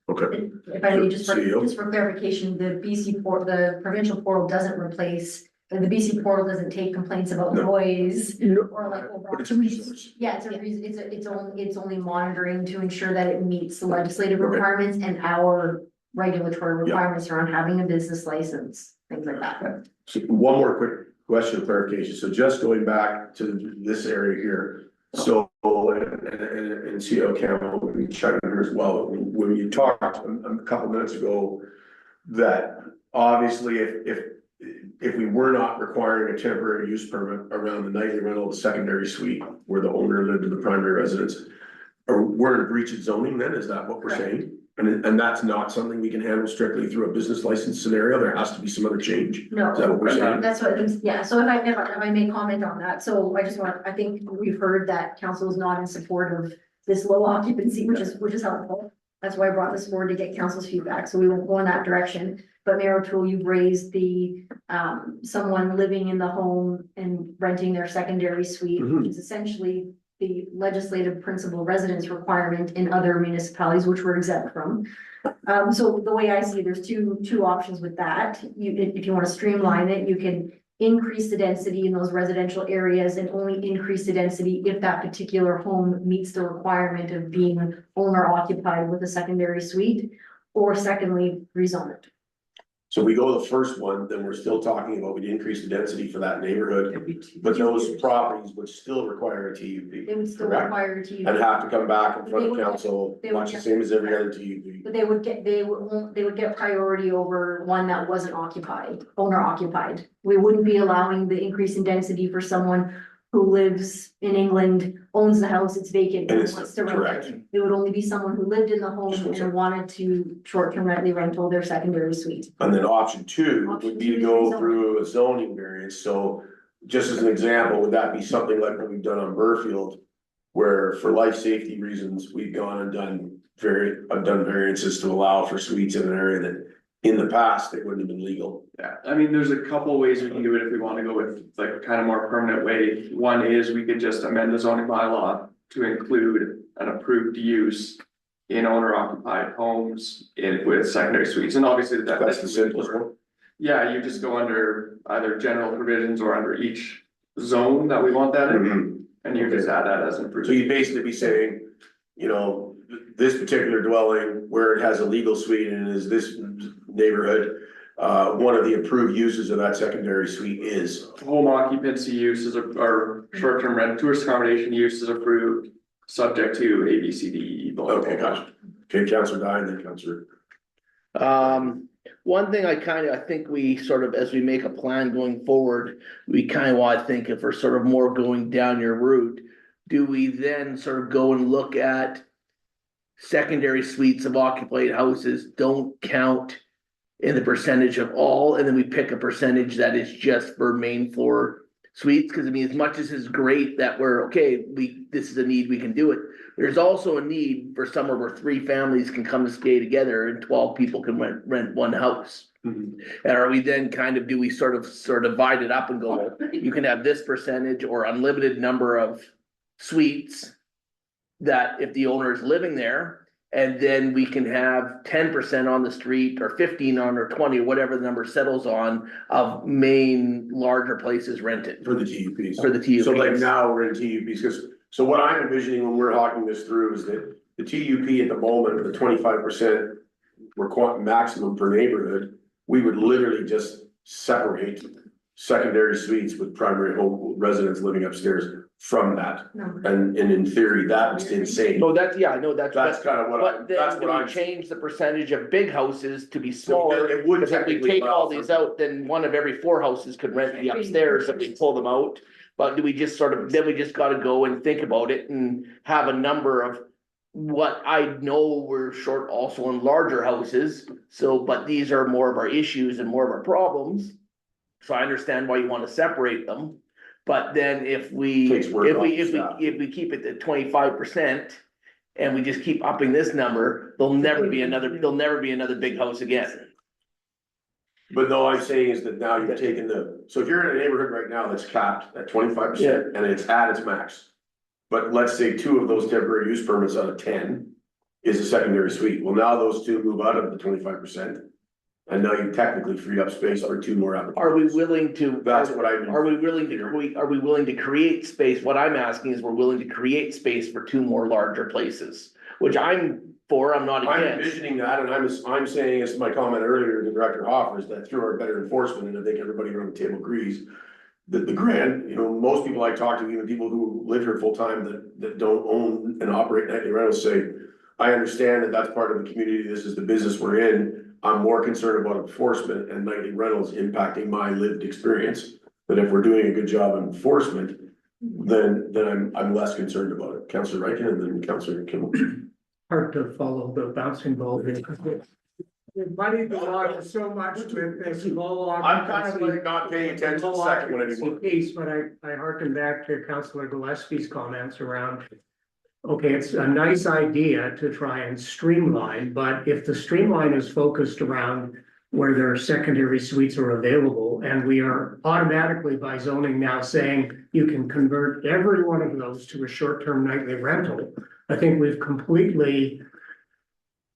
Okay. If I may, just CEO. for clarification, the BC port, the provincial portal doesn't replace, the BC portal doesn't take complaints about No. noise or like. But it's a resource. Yeah, it's only monitoring to ensure that it meets the legislative Okay. requirements and our regulatory Yeah. requirements around having a business license, things like that. So one more quick question of clarification. So just going back to this area here. So, and CEO Campbell, we chime in here as well. When you talked a couple minutes ago, that obviously if we were not requiring a temporary use permit around the nightly rental of the secondary suite where the owner lived in the primary residence, or we're in breach of zoning then, is that what we're saying? And that's not something we can handle strictly through a business license scenario, there has to be some other change? No. Is that what we're saying? That's what, yeah, so if I may comment on that, so I think we've heard that council is not in support of this low occupancy, which is helpful. That's why I brought this forward to get council's feedback, so we won't go in that direction. But Mayor O'Toole, you've raised the, someone living in the home and renting their secondary suite, which is essentially the legislative principal residence requirement in other municipalities, which we're exempt from. So the way I see it, there's two options with that. If you want to streamline it, you can increase the density in those residential areas and only increase the density if that particular home meets the requirement of being owner occupied with a secondary suite, or secondly, rezone it. So if we go the first one, then we're still talking about we'd increase the density for that neighborhood, but those properties would still require a TUP. They would still Correct. require to use. And have to come back in front They of would get- council, they would much the get- same as every other TUP. But they would get priority over one that wasn't occupied, owner occupied. We wouldn't be allowing the increase in density for someone who lives in England, owns the house, it's vacant, And and it's wants to rent correct. it. It would only be someone who lived in the home and wanted to short-term rental their secondary suite. And then option two Option would be to two is go rezoning. through a zoning variance, so just as an example, would that be something like what we've done on Burfield? Where for life safety reasons, we've gone and done variances to allow for suites in an area that in the past, it wouldn't have been legal. Yeah, I mean, there's a couple ways we can do it if we want to go with like a kind of more permanent way. One is we could just amend the zoning bylaw to include an approved use in owner occupied homes with secondary suites, and obviously that. That's the simplest one. Yeah, you just go under either general provisions or under each zone that we want that in, and you just add that as an So improvement. you'd basically be saying, you know, this particular dwelling where it has a legal suite and is this neighborhood. One of the approved uses of that secondary suite is, Home occupancy uses or short-term rent, tourist accommodation use is approved, subject to A, B, C, D, E. blah, blah, okay, blah. gotcha. Okay, Councilor Dye, and then Councilor. One thing I think we sort of, as we make a plan going forward, we kind of want to think if we're sort of more going down your route, do we then sort of go and look at secondary suites of occupied houses don't count in the percentage of all, and then we pick a percentage that is just for main floor suites? Because I mean, as much as it's great that we're, okay, this is a need, we can do it. There's also a need for somewhere where 3 families can come and stay together and 12 people can rent one house. And are we then do we sort of divide it up and go, you can have this percentage or unlimited number of suites that if the owner is living there, and then we can have 10% on the street or 15 on or 20, whatever the number settles on, of main larger places rented For the TUPs. for the TUPs. So like now we're in TUPs, because So what I'm envisioning when we're talking this through is that the TUP at the moment, the 25% maximum per neighborhood, we would literally just separate secondary suites with primary home residents living upstairs from that. No. And in theory, that's insane. So that's, yeah, I know that's. That's kind of what But that's then what do I'm. we change the percentage of big houses to be smaller? It would Because if we technically take all allow these for- out, then one of every 4 houses could rent the upstairs if we pull them out. But do we just sort of, then we just gotta go and think about it and have a number of what I know we're short also in larger houses. So, but these are more of our issues and more of our problems. So I understand why you wanna separate them. But then if we, Takes work off the staff. if we keep it at 25%. And we just keep upping this number, there'll never be another big house again. But no, I'm saying is that now you're taking so if you're in a neighborhood right now that's capped at 25% and it's at its max. But let's say 2 of those temporary use permits out of 10 is a secondary suite. Well, now those 2 move out of the 25%. And now you technically free up space for 2 more applications. Are we willing to? That's what I mean. Are we willing to create space? What I'm asking is, we're willing to create space for 2 more larger places, which I'm for, I'm not I'm against. envisioning that, and I'm saying, as my comment earlier to Director Hoffer, is that through our better enforcement, and I think everybody around the table agrees. That the grant, most people I talk to, even people who live here full time that don't own and operate nightly rentals say. I understand that that's part of the community, this is the business we're in, I'm more concerned about enforcement and nightly rentals impacting my lived experience. That if we're doing a good job of enforcement, then I'm less concerned about it. Councillor Rankin and then Councillor Kimball. Hard to follow the bouncing ball here. We've muddied the water so much with this low. I'm kind of like not paying attention to the second one anymore. Piece, but I hearken back to Councillor Gillespie's comments around. Okay, it's a nice idea to try and streamline, but if the streamline is focused around where there are secondary suites are available, and we are automatically by zoning now saying you can convert every one of those to a short-term nightly rental, I think we've completely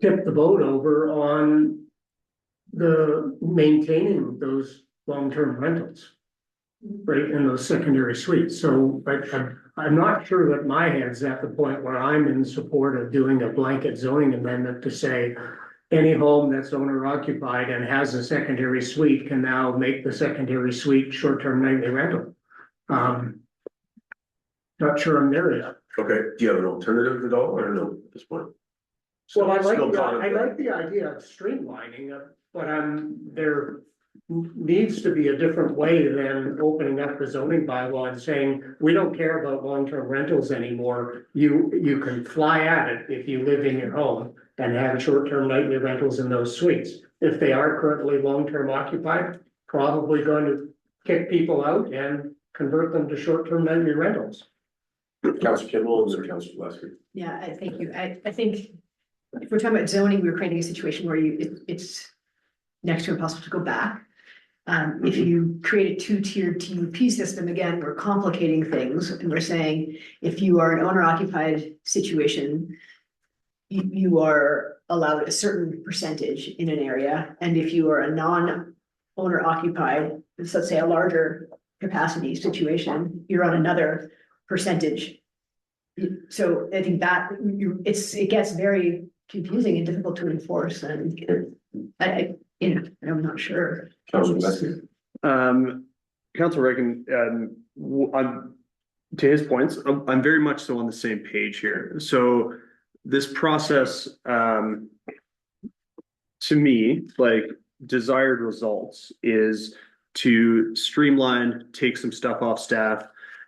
tipped the boat over on the maintaining those long-term rentals, right, in those secondary suites. So I'm not sure that my head's at the point where I'm in support of doing a blanket zoning amendment to say any home that's owner occupied and has a secondary suite can now make the secondary suite short-term nightly rental. Not sure I'm there yet. Okay, do you have an alternative at all, or no, at this point? Well, I Still like contemplating. the idea of streamlining it, but there needs to be a different way than opening up the zoning bylaw and saying, we don't care about long-term rentals anymore. You can fly at it if you live in your home and have short-term nightly rentals in those suites. If they are currently long-term occupied, probably going to kick people out and convert them to short-term nightly rentals. Councillor Kimball and then Councillor Gillespie. Yeah, I thank you. I think if we're talking about zoning, we're creating a situation where it's next to impossible to go back. If you create a 2-tiered TUP system, again, we're complicating things, and we're saying if you are an owner occupied situation, you are allowed a certain percentage in an area, and if you are a non-owner occupied, let's say a larger capacity situation, you're on another percentage. So I think that it gets very confusing and difficult to enforce, and I'm not sure. Councillor Gillespie. Councillor Reagan, to his points, I'm very much so on the same page here. So this process, to me, like desired results is to streamline, take some stuff off staff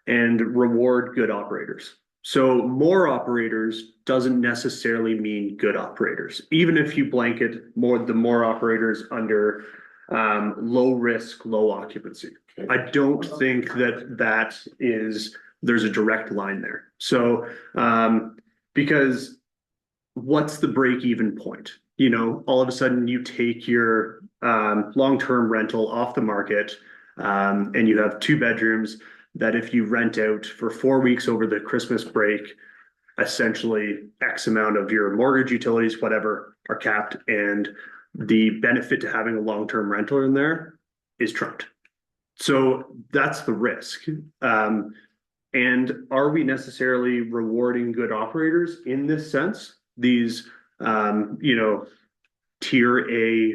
and reward good operators. So more operators doesn't necessarily mean good operators. Even if you blanket the more operators under low risk, low occupancy. I don't think there's a direct line there. So because what's the break even point? All of a sudden you take your long-term rental off the market and you have 2 bedrooms that if you rent out for 4 weeks over the Christmas break, essentially X amount of your mortgage, utilities, whatever are capped, and the benefit to having a long-term rental in there is trumped. So that's the risk. And are we necessarily rewarding good operators in this sense? These, tier A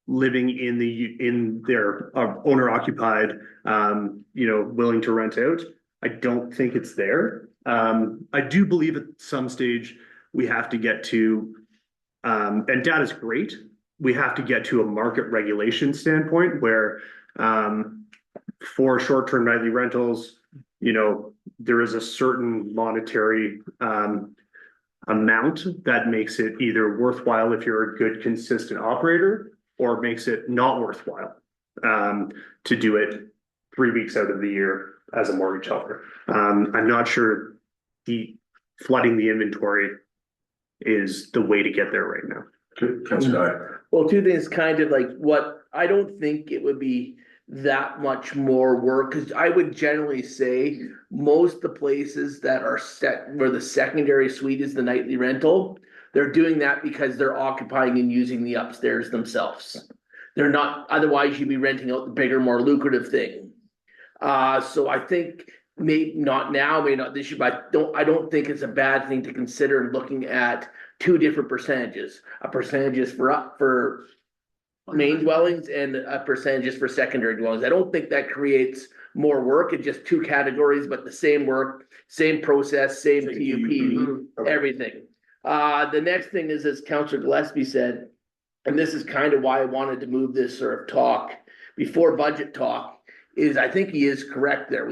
living in their owner occupied, willing to rent out. I don't think it's there. I do believe at some stage we have to get to, and data's great. We have to get to a market regulation standpoint where, for short-term nightly rentals, there is a certain monetary, amount that makes it either worthwhile if you're a good, consistent operator, or makes it not worthwhile, to do it 3 weeks out of the year as a mortgage helper. I'm not sure flooding the inventory is the way to get there right now. Good, Councilor Well, two things, kind of like what, I don't think it would be that much more work, because I would generally say most of the places that are set where the secondary suite is the nightly rental, they're doing that because they're occupying and using the upstairs themselves. They're not, otherwise you'd be renting out the bigger, more lucrative thing. So I think maybe not now, maybe not this year, but I don't think it's a bad thing to consider looking at two different percentages. A percentage is for main dwellings and a percentage is for secondary dwellings. I don't think that creates more work. It's just two categories, but the same work, same process, same TUP, everything. The next thing is, as Councillor Gillespie said, and this is kind of why I wanted to move this sort of talk before budget talk, is I think he is correct there.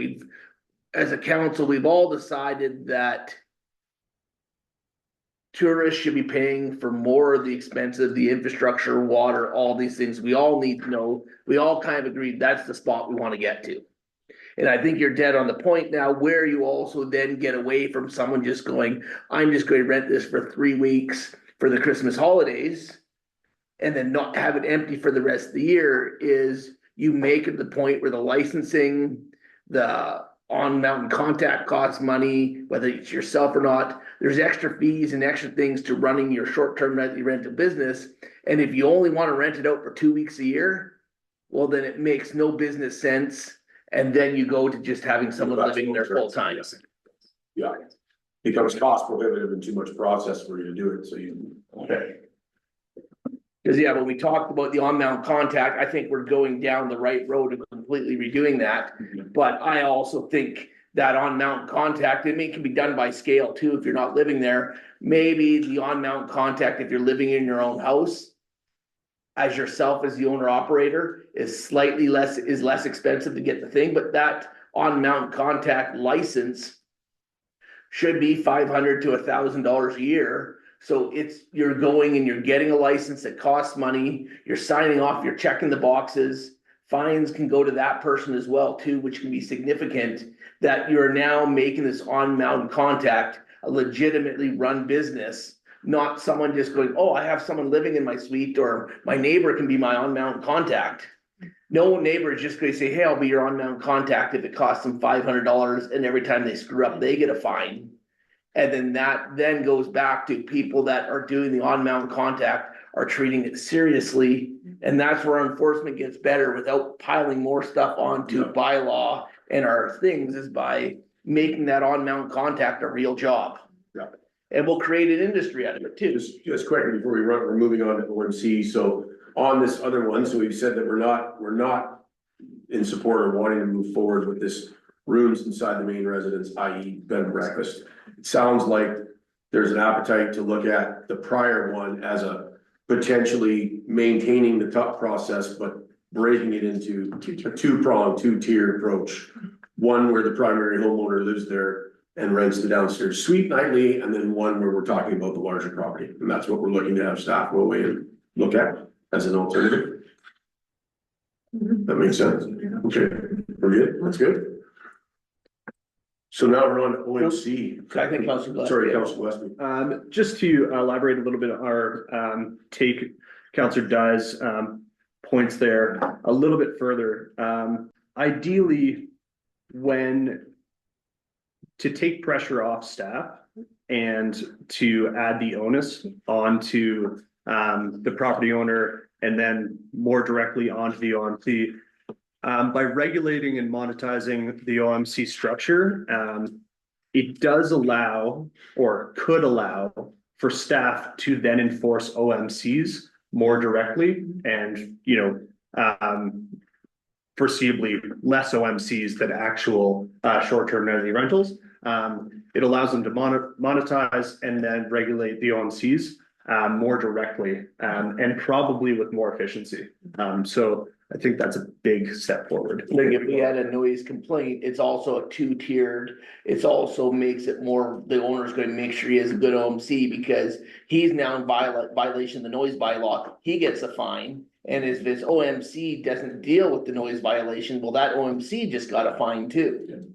As a council, we've all decided that tourists should be paying for more of the expensive, the infrastructure, water, all these things. We all need to know, we all kind of agreed that's the spot we want to get to. And I think you're dead on the point now, where you also then get away from someone just going, I'm just going to rent this for 3 weeks for the Christmas holidays, and then not have it empty for the rest of the year, is you make it the point where the licensing, the on-mountain contact costs money, whether it's yourself or not. There's extra fees and extra things to running your short-term nightly rental business. And if you only want to rent it out for 2 weeks a year, well, then it makes no business sense. And then you go to just having someone living there full time. Yeah, becomes cost prohibitive and too much process for you to do it, so okay. Because when we talked about the on-mount contact, I think we're going down the right road of completely redoing that. But I also think that on-mount contact, it can be done by scale too, if you're not living there. Maybe the on-mount contact, if you're living in your own house, as yourself as the owner operator, is less expensive to get the thing, but that on-mount contact license should be $500 to $1,000 a year. So you're going and you're getting a license that costs money, you're signing off, you're checking the boxes. Fines can go to that person as well too, which can be significant, that you're now making this on-mountain contact a legitimately run business, not someone just going, oh, I have someone living in my suite, or my neighbor can be my on-mountain contact. No neighbor is just going to say, hey, I'll be your on-mountain contact if it costs them $500, and every time they screw up, they get a fine. And then that then goes back to people that are doing the on-mountain contact are treating it seriously. And that's where enforcement gets better without piling more stuff onto bylaw and our things, is by making that on-mountain contact a real job. Yeah. And we'll create an industry out of it too. Just quickly before we're moving on to OMC. So on this other one, so we've said that we're not in support of wanting to move forward with this rooms inside the main residence, i.e. bed and breakfast. It sounds like there's an appetite to look at the prior one as a potentially maintaining the top process, but breaking it into a two-pronged, two-tiered approach. One where the primary homeowner lives there and rents the downstairs suite nightly, and then one where we're talking about the larger property. And that's what we're looking to have staff go away and look at as an alternative. That makes sense. Okay, we're good. That's good. So now we're on to OMC. I think Councillor Gillespie. Sorry, Councillor Gillespie. Just to elaborate a little bit on our take, Councillor Dye's points there a little bit further. Ideally, to take pressure off staff and to add the onus onto the property owner, and then more directly onto the OMC, By regulating and monetizing the OMC structure, it does allow or could allow for staff to then enforce OMCs more directly and, foreseeably less OMCs than actual short-term rentals. It allows them to monetize and then regulate the OMCs more directly and probably with more efficiency. So I think that's a big step forward. Like if we had a noise complaint, it's also a two-tiered, it's also makes it more, the owner's gonna make sure he has a good OMC because he's now in violation of the noise bylaw, he gets a fine. And if his OMC doesn't deal with the noise violation, well, that OMC just got a fine too.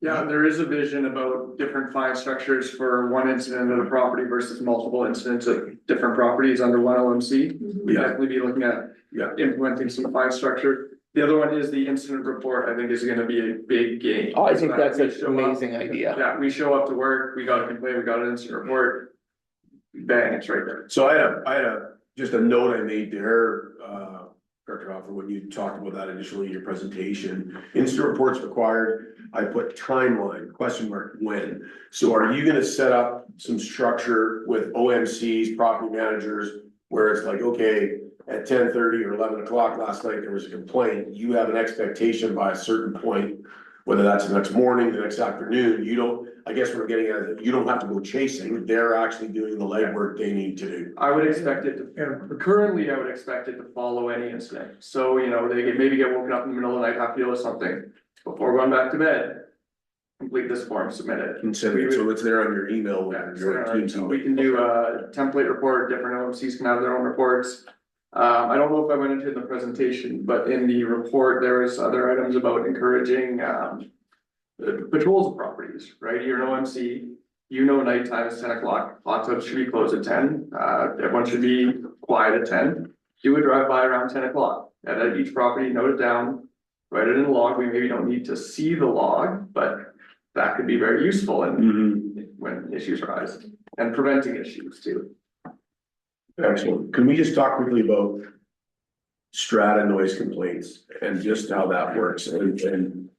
Yeah, there is a vision about different fine structures for one incident at a property versus multiple incidents at different properties under one OMC. We'd Yeah. definitely be looking at implementing some fine structure. The other one is the incident report, I think is gonna be a big gain. Oh, I think So that that's we an show up- amazing idea. Yeah, we show up to work, we got a complaint, we got an incident report. Bang, it's right there. So I had just a note I made there, Director Hoffer, when you talked about that initially in your presentation. Incident reports required, I put timeline, question mark, when? So are you gonna set up some structure with OMCs, property managers, where it's like, okay, at 10:30 or 11 o'clock last night, there was a complaint, you have an expectation by a certain point, whether that's the next morning, the next afternoon, you don't, I guess what I'm getting at, is you don't have to go chasing, they're actually doing the legwork they need to do. I would expect it to, currently, I would expect it to follow any incident. So, maybe get woken up in the middle of the night, have to deal with something. Before going back to bed, complete this form, submit it. Consider it, so it's there on your email, Yeah, your team's email. we can do a template report, different OMCs can have their own reports. I don't know if I went into the presentation, but in the report, there was other items about encouraging, patrols of properties, right? You're an OMC, nighttime is 10 o'clock, hot tubs should be closed at 10, everyone should be quiet at 10. Do a drive-by around 10 o'clock, and at each property, note it down, write it in a log, we maybe don't need to see the log, but that could be very useful in when issues arise, and preventing issues too. Excellent. Can we just talk quickly about strata noise complaints and just how that works? And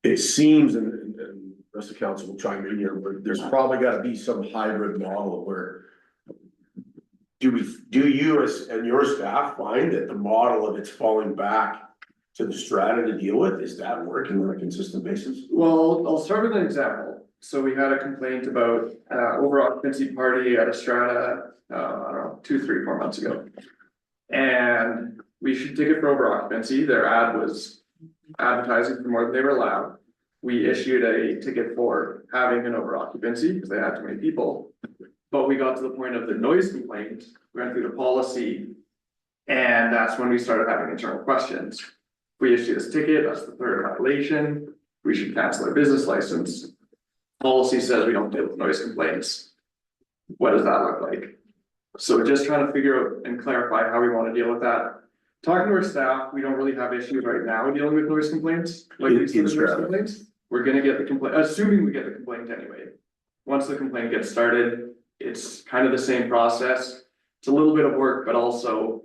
it seems, and the rest of the council will chime in here, where there's probably gotta be some hybrid model where do you and your staff find that the model of it's falling back to the strata to deal with, is that working on a consistent basis? Well, I'll start with an example. So we had a complaint about over occupancy party at a strata, I don't know, 2, 3, 4 months ago. And we issued a ticket for over occupancy. Their ad was advertising for more than they were allowed. We issued a ticket for having an over occupancy because they had too many people. But we got to the point of the noise complaint, we went through the policy. And that's when we started having internal questions. We issue this ticket, that's the third violation, we should cancel our business license. Policy says we don't deal with noise complaints. What does that look like? So just trying to figure out and clarify how we want to deal with that. Talking to our staff, we don't really have issues right now dealing with noise complaints, like these In noise Strata. complaints. We're gonna get the complaint, assuming we get the complaint anyway. Once the complaint gets started, it's kind of the same process. It's a little bit of work, but also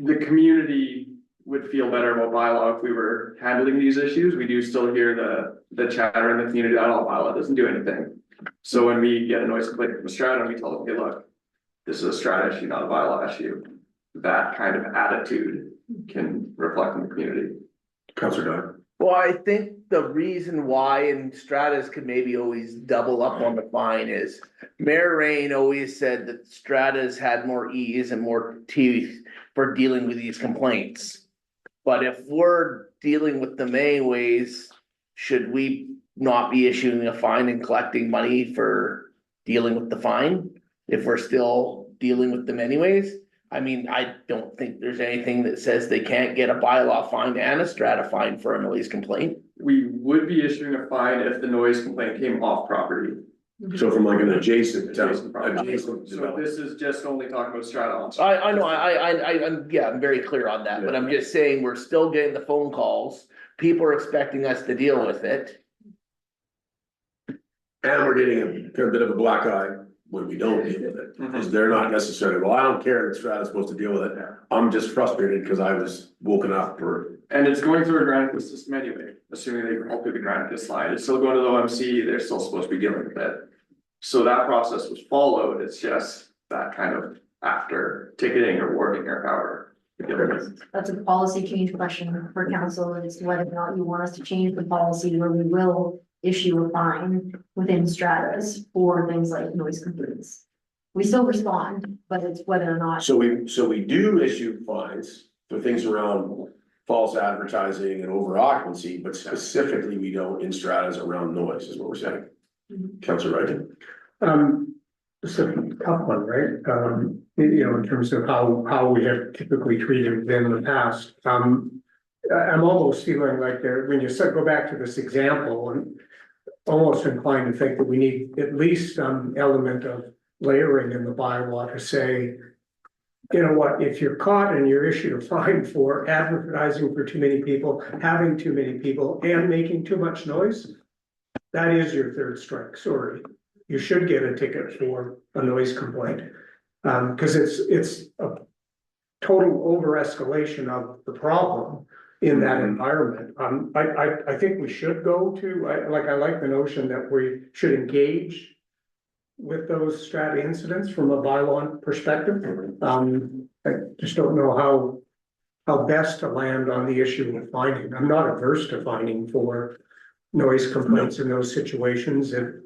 the community would feel better about bylaw if we were handling these issues. We do still hear the chatter in the community that all bylaw doesn't do anything. So when we get a noise complaint from a strata, we tell them, hey, look, this is a strata issue, not a bylaw issue. That kind of attitude can reflect in the community. Councilor Dodd. Well, I think the reason why, and Stratas could maybe always double up on the fine, is Mayor Rain always said that Stratas had more ease and more teeth for dealing with these complaints. But if we're dealing with them anyways, should we not be issuing a fine and collecting money for dealing with the fine? If we're still dealing with them anyways? I mean, I don't think there's anything that says they can't get a bylaw fine and a strata fine for a noise complaint. We would be issuing a fine if the noise complaint came off property. So from like an adjacent property. So development. this is just only talking about strata on. I know, I'm very clear on that, but I'm just saying, we're still getting the phone calls. People are expecting us to deal with it. And we're getting a bit of a black eye when we don't deal with it. Because they're not necessarily, well, I don't care that Strata's supposed to deal with it. I'm just frustrated because I was woken up for, And it's going through a Granicus system anyway, assuming they all through the Granicus line, it's still going to the OMC, they're still supposed to be dealing with it. So that process was followed, it's just that kind of after ticketing or warning or however. That's a policy change question for council, is whether or not you want us to change the policy where we will issue a fine within stratas for things like noise complaints. We still respond, but it's whether or not. so we do issue fines for things around false advertising and over occupancy, but specifically we don't in stratas around noise is what we're saying. Councillor Wright. It's a tough one, right? In terms of how we have typically treated them in the past. I'm almost feeling like when you go back to this example, and almost inclined to think that we need at least some element of layering in the bylaw to say, you know what, if you're caught and you're issued a fine for advertising for too many people, having too many people, and making too much noise, that is your third strike, sorry. You should get a ticket for a noise complaint. Because it's a total over escalation of the problem in that environment. I think we should go to, I like the notion that we should engage with those strata incidents from a bylaw perspective. I just don't know how best to land on the issue of fining. I'm not averse to fining for noise complaints in those situations. And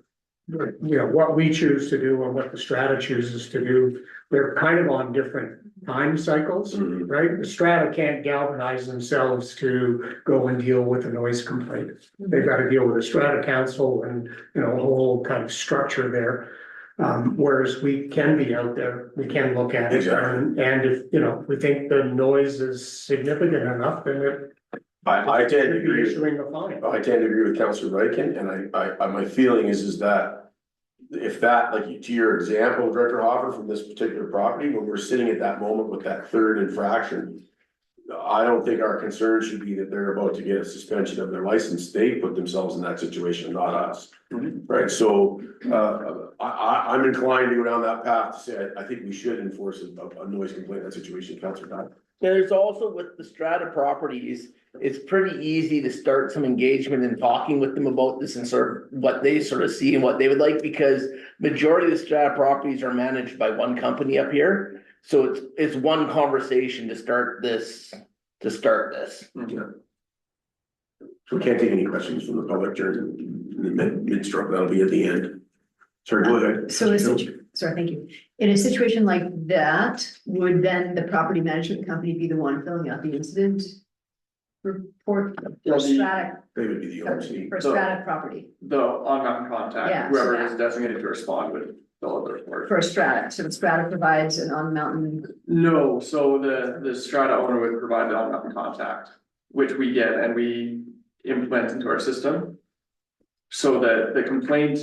what we choose to do and what the strata chooses to do, they're kind of on different time cycles, right? The strata can't galvanize themselves to go and deal with a noise complaint. They've got to deal with a strata council and, a whole kind of structure there. Whereas we can be out there, we can look at it. Exactly. And if, we think the noise is significant enough, then I tend to be agree. issuing a fine. I tend to agree with Councillor Ryken, and I my feeling is that if that, like to your example, Director Hoffer, from this particular property, when we're sitting at that moment with that third infraction, I don't think our concern should be that they're about to get a suspension of their license. They put themselves in that situation, not us. Right, so I'm inclined to go down that path to say, I think we should enforce a noise complaint in that situation, Councillor Todd. There's also with the strata properties, it's pretty easy to start some engagement and talking with them about this and sort of what they sort of see and what they would like, because majority of the strata properties are managed by one company up here. So it's one conversation to start this. Yeah. So we can't take any questions from the public during the mid-stroke, that'll be at the end. Sorry, go ahead. So sorry, thank you. In a situation like that, would then the property management company be the one filling out the incident report Yeah, for strata, They would be the OMC. for strata property, The on-mountain Yeah, contact, so whoever that- is designated to respond would fill out the report. for strata, so strata provides an on-mountain, No, so the strata owner would provide the on-mountain contact, which we get and we implement into our system. So the complaint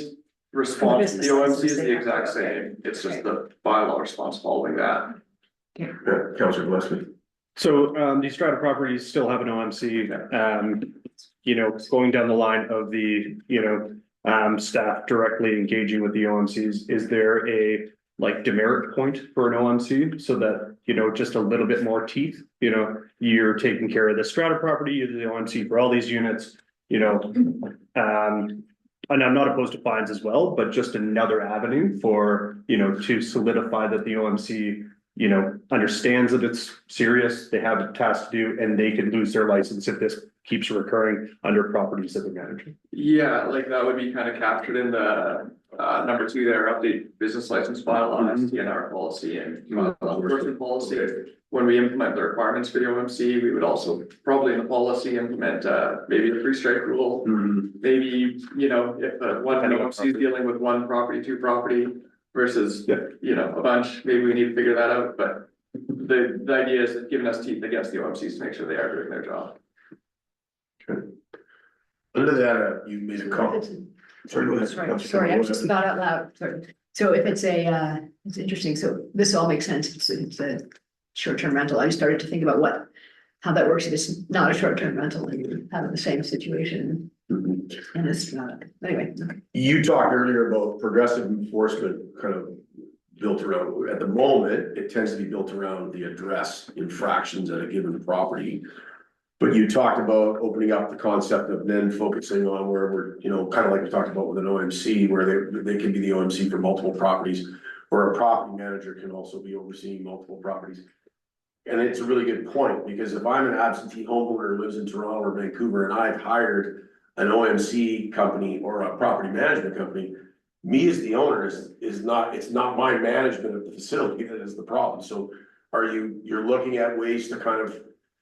response to the business OMC license is they the have to exact have, same, it's just the bylaw response following that. Yeah, Councillor Gillespie. So, these strata properties still have an OMC, going down the line of the, staff directly engaging with the OMCs, is there a demerit point for an OMC so that, just a little bit more teeth, you're taking care of the strata property, you're the OMC for all these units, and I'm not opposed to fines as well, but just another avenue for, to solidify that the OMC, understands that it's serious, they have a task to do, and they could lose their license if this keeps recurring under properties that they're managing. Yeah, like that would be kind of captured in the number 2 there, update business license bylaws, DNR policy and enforcement policy. When we implement the requirements for the OMC, we would also probably in the policy implement maybe a 3-strike rule. Maybe, if one OMC is dealing with one property, 2 property versus, a bunch, maybe we need to figure that out, but the idea is giving us teeth against the OMCs to make sure they are doing their job. Under that, you made a call. Sorry, go ahead. sorry, I just thought out loud, sorry. So if it's it's interesting, so this all makes sense, it's a short-term rental, I started to think about how that works if it's not a short-term rental and you have the same situation. And it's not, anyway, You talked earlier about progressive enforcement kind of built around, at the moment, it tends to be built around the address infractions at a given property. But you talked about opening up the concept of then focusing on where we're, you know, kind of like we talked about with an OMC, where they can be the OMC for multiple properties. Where a property manager can also be overseeing multiple properties. And it's a really good point, because if I'm an absentee homeowner who lives in Toronto or Vancouver and I've hired an OMC company or a property management company, me as the owner is not, it's not my management of the facility that is the problem. So you're looking at ways to kind of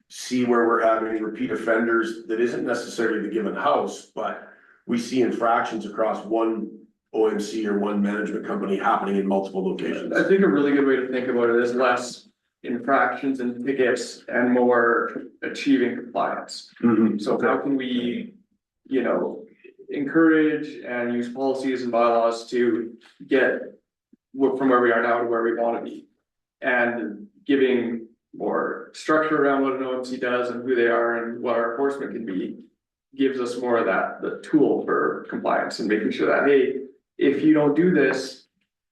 see where we're having repeat offenders that isn't necessarily the given house, but we see infractions across one OMC or one management company happening in multiple locations. I think a really good way to think about it is less infractions and tickets and more achieving compliance. Mhm. So how can we, you know, encourage and use policies and bylaws to get from where we are now to where we wanna be? And giving more structure around what an OMC does and who they are and what our enforcement can be, gives us more of that, the tool for compliance and making sure that, hey, if you don't do this,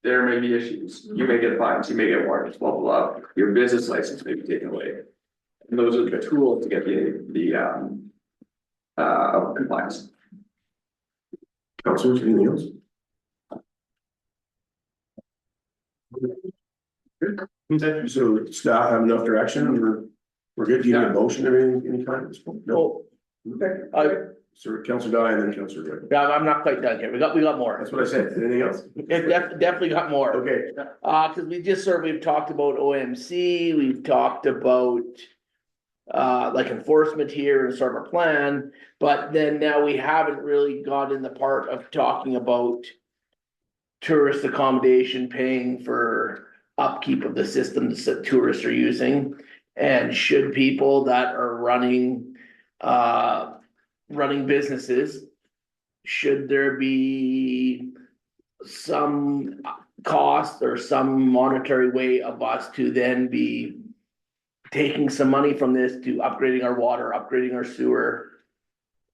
there may be issues. You may get fines, you may get warnings, blah, blah, blah. Your business license may be taken away. And those are the tools to get the compliance. Councilors, anything else? So staff have enough direction, we're good, do you need a motion or any kind at this point? No. Okay. So Councilor Guy and then Councilor Greg. Yeah, I'm not quite done here. We got more. That's what I said, anything else? Definitely got more. Okay, Cause we've talked about OMC, we've talked about like enforcement here and sort of a plan, but then now we haven't really got in the part of talking about tourist accommodation, paying for upkeep of the systems that tourists are using. And should people that are running businesses, should there be some cost or some monetary way of us to then be taking some money from this to upgrading our water, upgrading our sewer?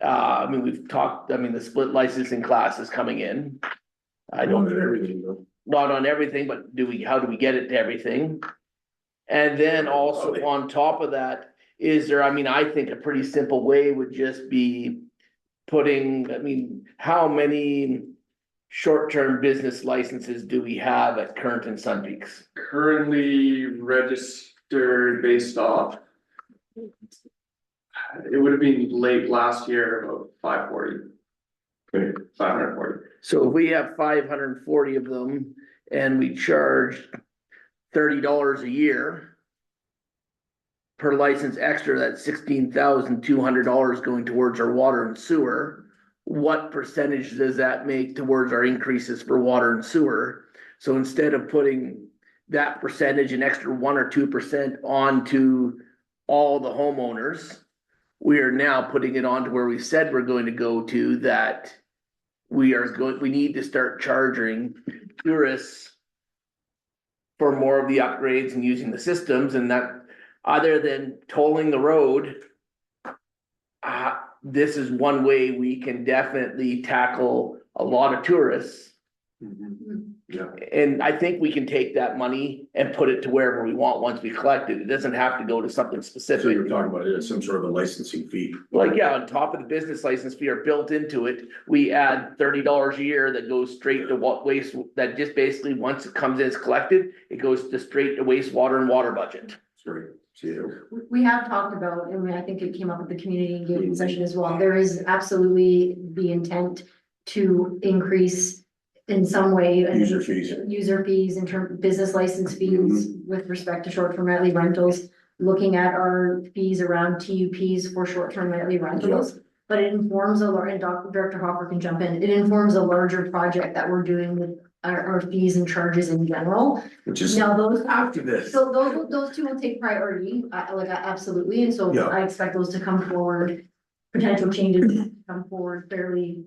I mean, we've talked, I mean, the split licensing class is coming in. I don't, Not everything though. not on everything, but how do we get it to everything? And then also on top of that, is there, I mean, I think a pretty simple way would just be putting, I mean, how many short-term business licenses do we have at Current and Sun Peaks? Currently registered based off. It would have been late last year, about 540. Okay. 540. So if we have 540 of them and we charge $30 a year per license extra, that's $16,200 going towards our water and sewer. What percentage does that make towards our increases for water and sewer? So instead of putting that percentage, an extra 1 or 2% onto all the homeowners, we are now putting it on to where we said we're going to go to, that we need to start charging tourists for more of the upgrades and using the systems, and that other than tolling the road, this is one way we can definitely tackle a lot of tourists. Yeah. And I think we can take that money and put it to wherever we want once we collect it. It doesn't have to go to something So specific. you're talking about it as some sort of a licensing fee. Like, yeah, on top of the business license fee or built into it, we add $30 a year that goes straight to what waste, that just basically, once it comes in, it's collected, it goes to straight to wastewater and water budget. Sorry, see you. We have talked about, and I think it came up at the community engagement session as well, there is absolutely the intent to increase in some way. User fees. User fees in terms of business license fees with respect to short-term nightly rentals. Looking at our fees around TUPs for short-term nightly rentals. But it informs and Director Hopper can jump in, it informs a larger project that we're doing with our fees and charges in general. Which is Now, those after this. so those two will take priority, absolutely, and so Yeah. I expect those to come forward. Potential changes to come forward fairly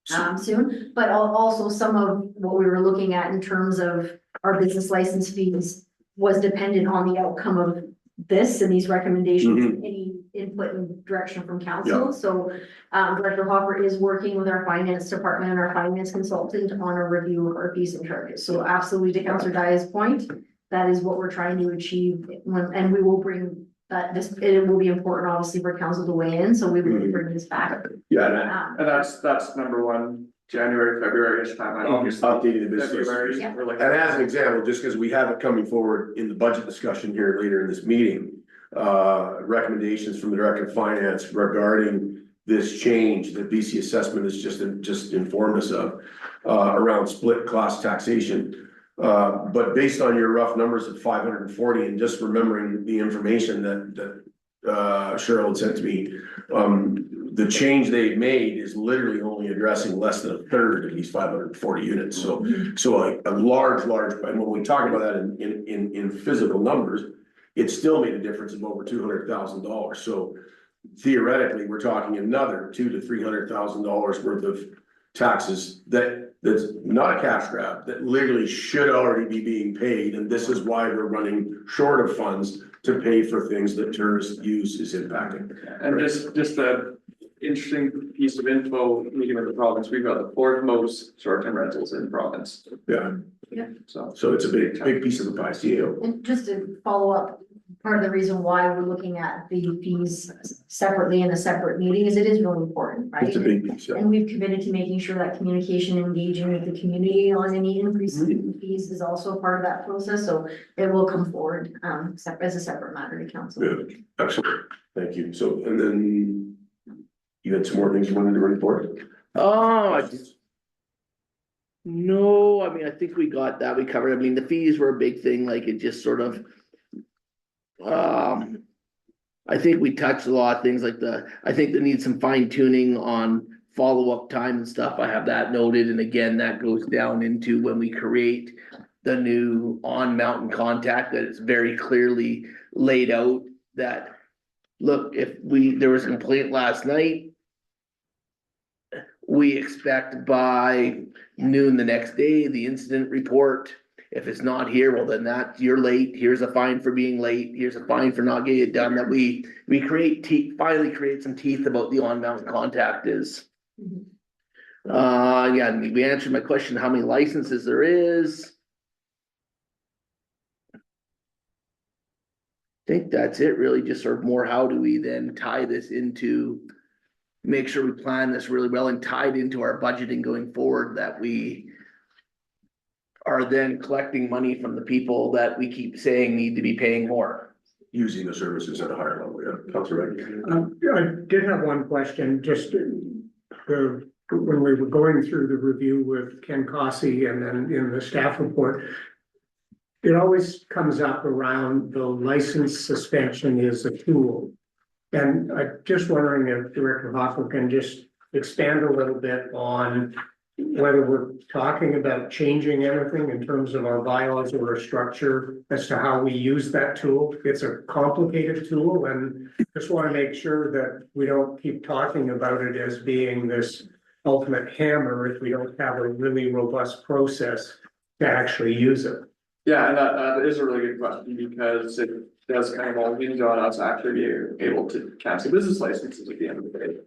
soon, but also some of what we were looking at in terms of our business license fees was dependent on the outcome of this and these recommendations. Any input and direction from council, so. Director Hopper is working with our finance department and our finance consultant on a review of our fees and charges, so absolutely to Councilor Dia's point. That is what we're trying to achieve, and we will bring that, it will be important obviously for council to weigh in, so we will bring this back. Yeah, And that's number one, January, February-ish timeline, obviously. updating the business. February, Yeah. we're like. And as an example, just because we have it coming forward in the budget discussion here later in this meeting, recommendations from the Director of Finance regarding this change that BC Assessment has just informed us of, around split class taxation. But based on your rough numbers of 540 and just remembering the information that Cheryl had sent to me, the change they've made is literally only addressing less than a third of these 540 units. So a large, and when we talk about that in physical numbers, it still made a difference of over $200,000. So theoretically, we're talking another $200,000 to $300,000 worth of taxes that's not a cash grab, that literally should already be being paid. And this is why we're running short of funds to pay for things that tourist use is impacting. And just a interesting piece of info, meeting with the province, we've got the fourth most short-term rentals in the province, Yeah, so. it's a big piece of the pie, CEO. And just to follow up, part of the reason why we're looking at the fees separately in a separate meeting is it is really important, right? It's a big piece, yeah. And we've committed to making sure that communication, engaging with the community on any increase in fees is also part of that process, so it will come forward, as a separate matter to council. Good, excellent, thank you. So, and then you had some more things you wanted to report? No, I mean, I think we got that, we covered, I mean, the fees were a big thing, like it just sort of. I think we touched a lot of things like I think there needs some fine tuning on follow-up time and stuff, I have that noted, and again, that goes down into when we create the new on-mountain contact, that it's very clearly laid out that, look, if there was a complaint last night, we expect by noon the next day, the incident report. If it's not here, well, then you're late. Here's a fine for being late. Here's a fine for not getting it done. That we finally create some teeth about the on-mountain contact is. Yeah, we answered my question, how many licenses there is. I think that's it really, just sort of more, how do we then tie this into, make sure we plan this really well and tie it into our budgeting going forward, that we are then collecting money from the people that we keep saying need to be paying more. Using the services at a higher level, yeah, Councilor Ray. I did have one question, just when we were going through the review with Ken Cossey and then in the staff report. It always comes up around the license suspension is a tool. And I'm just wondering if Director Hopper can just expand a little bit on whether we're talking about changing anything in terms of our bylaws or our structure as to how we use that tool. It's a complicated tool, and just want to make sure that we don't keep talking about it as being this ultimate hammer if we don't have a really robust process to actually use it. Yeah, and that is a really good question, because it does kind of all hinge on us actually being able to cancel business licenses at the end of the day.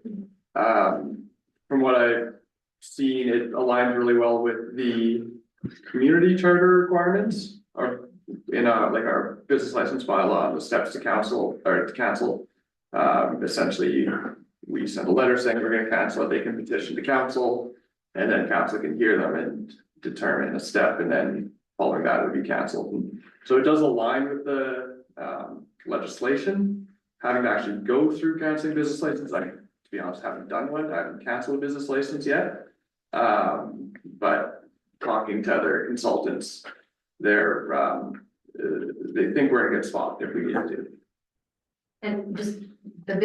From what I've seen, it aligns really well with the community charter requirements, or in like our business license bylaw, the steps to council or to cancel. Essentially, we send a letter saying we're gonna cancel it, they can petition to council, and then council can hear them and determine a step, and then following that it would be canceled. So it does align with the legislation. Having to actually go through canceling business license, I, to be honest, haven't done one, I haven't canceled a business license yet. But talking to other consultants, they're they think we're in a good spot if we need to. And just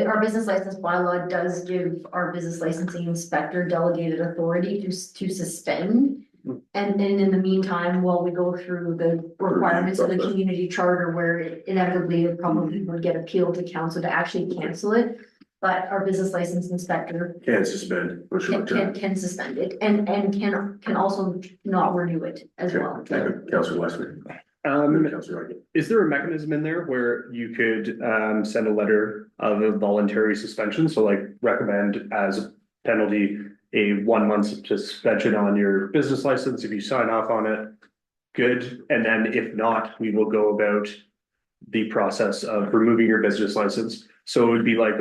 our business license bylaw does give our business licensing inspector delegated authority to suspend. And in the meantime, while we go through the requirements of the community charter, where it inevitably it probably would get appealed to council to actually cancel it. But our business license inspector Can suspend for short term. can suspend it and can also not renew it as well. Councilor Westman. Councillor Ivey. Is there a mechanism in there where you could send a letter of a voluntary suspension, so like recommend as a penalty a 1 month suspension on your business license if you sign off on it? Good, and then if not, we will go about the process of removing your business license. So it would be like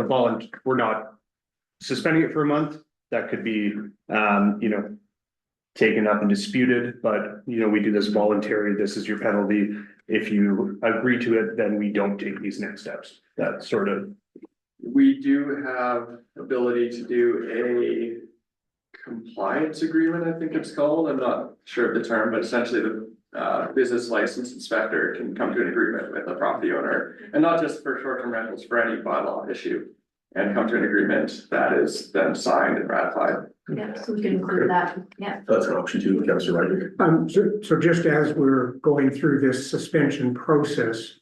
we're not suspending it for a month, that could be taken up and disputed, but we do this voluntary, this is your penalty. If you agree to it, then we don't take these next steps. That sort of, We do have ability to do a compliance agreement, I think it's called. I'm not sure of the term, but essentially the business license inspector can come to an agreement with the property owner, and not just for short-term rentals, for any bylaw issue. And come to an agreement that is then signed and ratified. Yeah, so we can include that, yeah. That's an option too, Councillor Ivey. So just as we're going through this suspension process,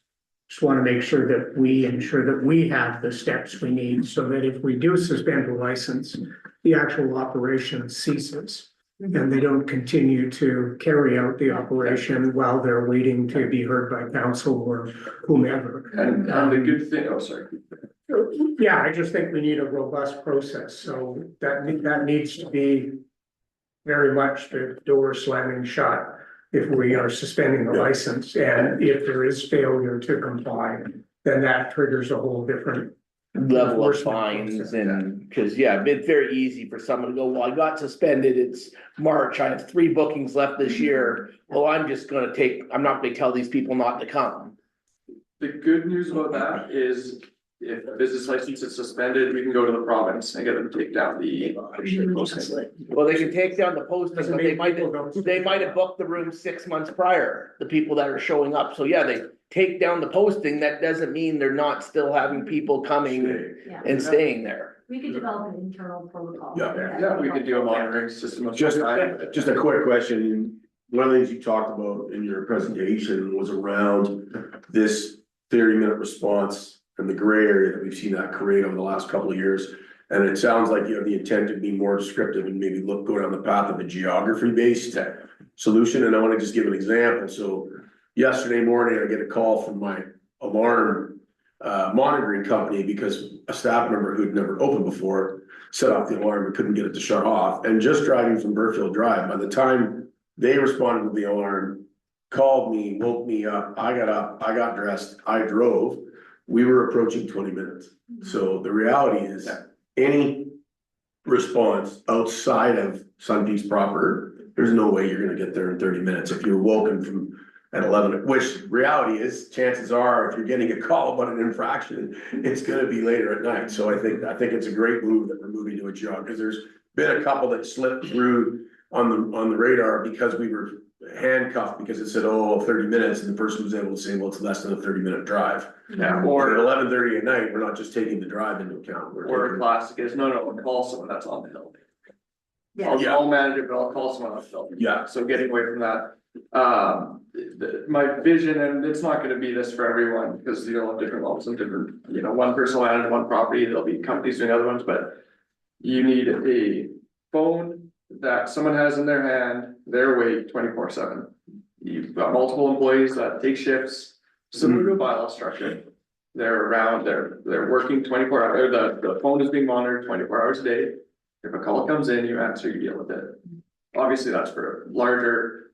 just want to make sure that we ensure that we have the steps we need so that if we do suspend a license, the actual operation ceases. And they don't continue to carry out the operation while they're waiting to be heard by council or whomever. And the good thing, oh, sorry. Yeah, I just think we need a robust process, so that needs to be very much the door slamming shut if we are suspending the license, and if there is failure to comply, then that triggers a whole different level of enforcement fines process. and, cause yeah, it's very easy for someone to go, well, I got suspended, it's March, I have 3 bookings left this year. Well, I'm not gonna tell these people not to come. The good news about that is if a business license is suspended, we can go to the province and get them to take down the posting. Well, they can take down the posting, but they might have booked the room 6 months prior, the people that are showing up. So yeah, they take down the posting, that doesn't mean they're not still having people coming Yeah, and staying there. we could develop an internal protocol. Yeah, we could do a monitoring system of. Just a quick question. One of the things you talked about in your presentation was around this 30-minute response and the gray area that we've seen that create over the last couple of years. And it sounds like you have the intent to be more descriptive and maybe go down the path of a geography-based solution. And I want to just give an example. So yesterday morning, I get a call from my alarm monitoring company because a staff member who'd never opened before set off the alarm and couldn't get it to shut off. And just driving from Burfield Drive, by the time they responded to the alarm, called me, woke me up, I got dressed, I drove. We were approaching 20 minutes. So the reality is any response outside of Sunpeaks proper, there's no way you're gonna get there in 30 minutes. If you're woken from at 11, which reality is, chances are, if you're getting a call about an infraction, it's gonna be later at night. So I think it's a great move that we're moving to a geog, because there's been a couple that slipped through on the radar because we were handcuffed because it said, 30 minutes, and the person was able to say, well, it's less than a 30-minute drive. Yeah, Or at or 11:30 at night, we're not just taking the drive into account. a classic is, no, call someone that's on the hill. Yeah. I'll manage it, but I'll call someone on the hill. Yeah. So getting away from that, my vision, and it's not gonna be this for everyone, because you'll have different levels and different, one person will manage one property, there'll be companies doing other ones, but you need a phone that someone has in their hand, they're awake 24/7. You've got multiple employees that take shifts, similar to a bylaw structure. They're around, they're working 24 hours, the phone is being monitored 24 hours a day. If a call comes in, you answer, you deal with it. Obviously, that's for a larger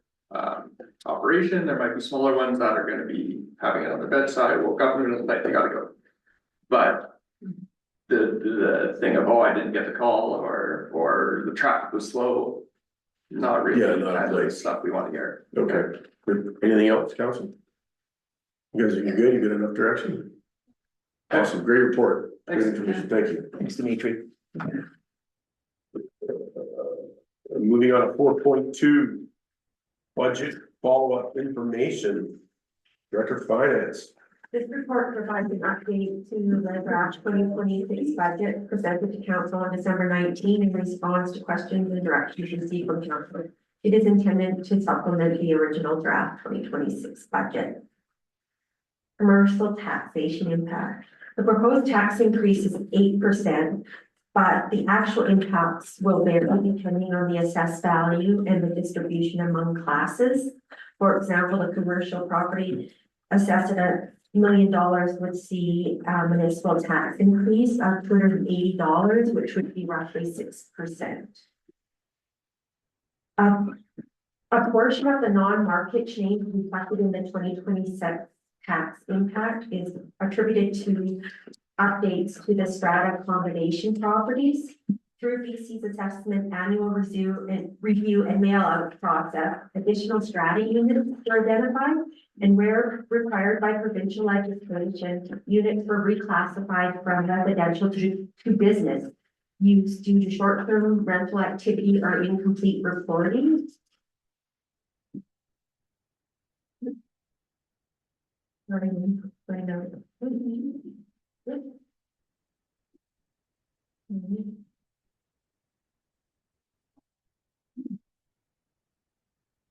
operation. There might be smaller ones that are gonna be having it on their bedside, woke up in the middle of the night, they gotta go. But the thing of, I didn't get the call, or the traffic was slow, not really Yeah, the not kind of like- stuff we wanna hear. Okay, good. Anything else, council? You guys are good, you good enough direction? Awesome, great report, great Thanks. information, thank you. Thanks, Dimitri. Moving on to 4.2. Budget follow-up information. Director of Finance. This report provides an update to the draft 2026 budget presented to council on December 19 in response to questions and directions received from council. It is intended to supplement the original draft 2026 budget. Commercial taxation impact. The proposed tax increase is 8%. But the actual impacts will vary depending on the assessed value and the distribution among classes. For example, a commercial property assessed at $1 million would see a municipal tax increase of $280, which would be roughly 6%. A portion of the non-market change reflected in the 2026 tax impact is attributed to updates to the strata combination properties. Through BC's assessment annual review and mail out process, additional strata units were identified, and where required by provincial legislation, units were reclassified from residential to business use due to short-term rental activity or incomplete reporting.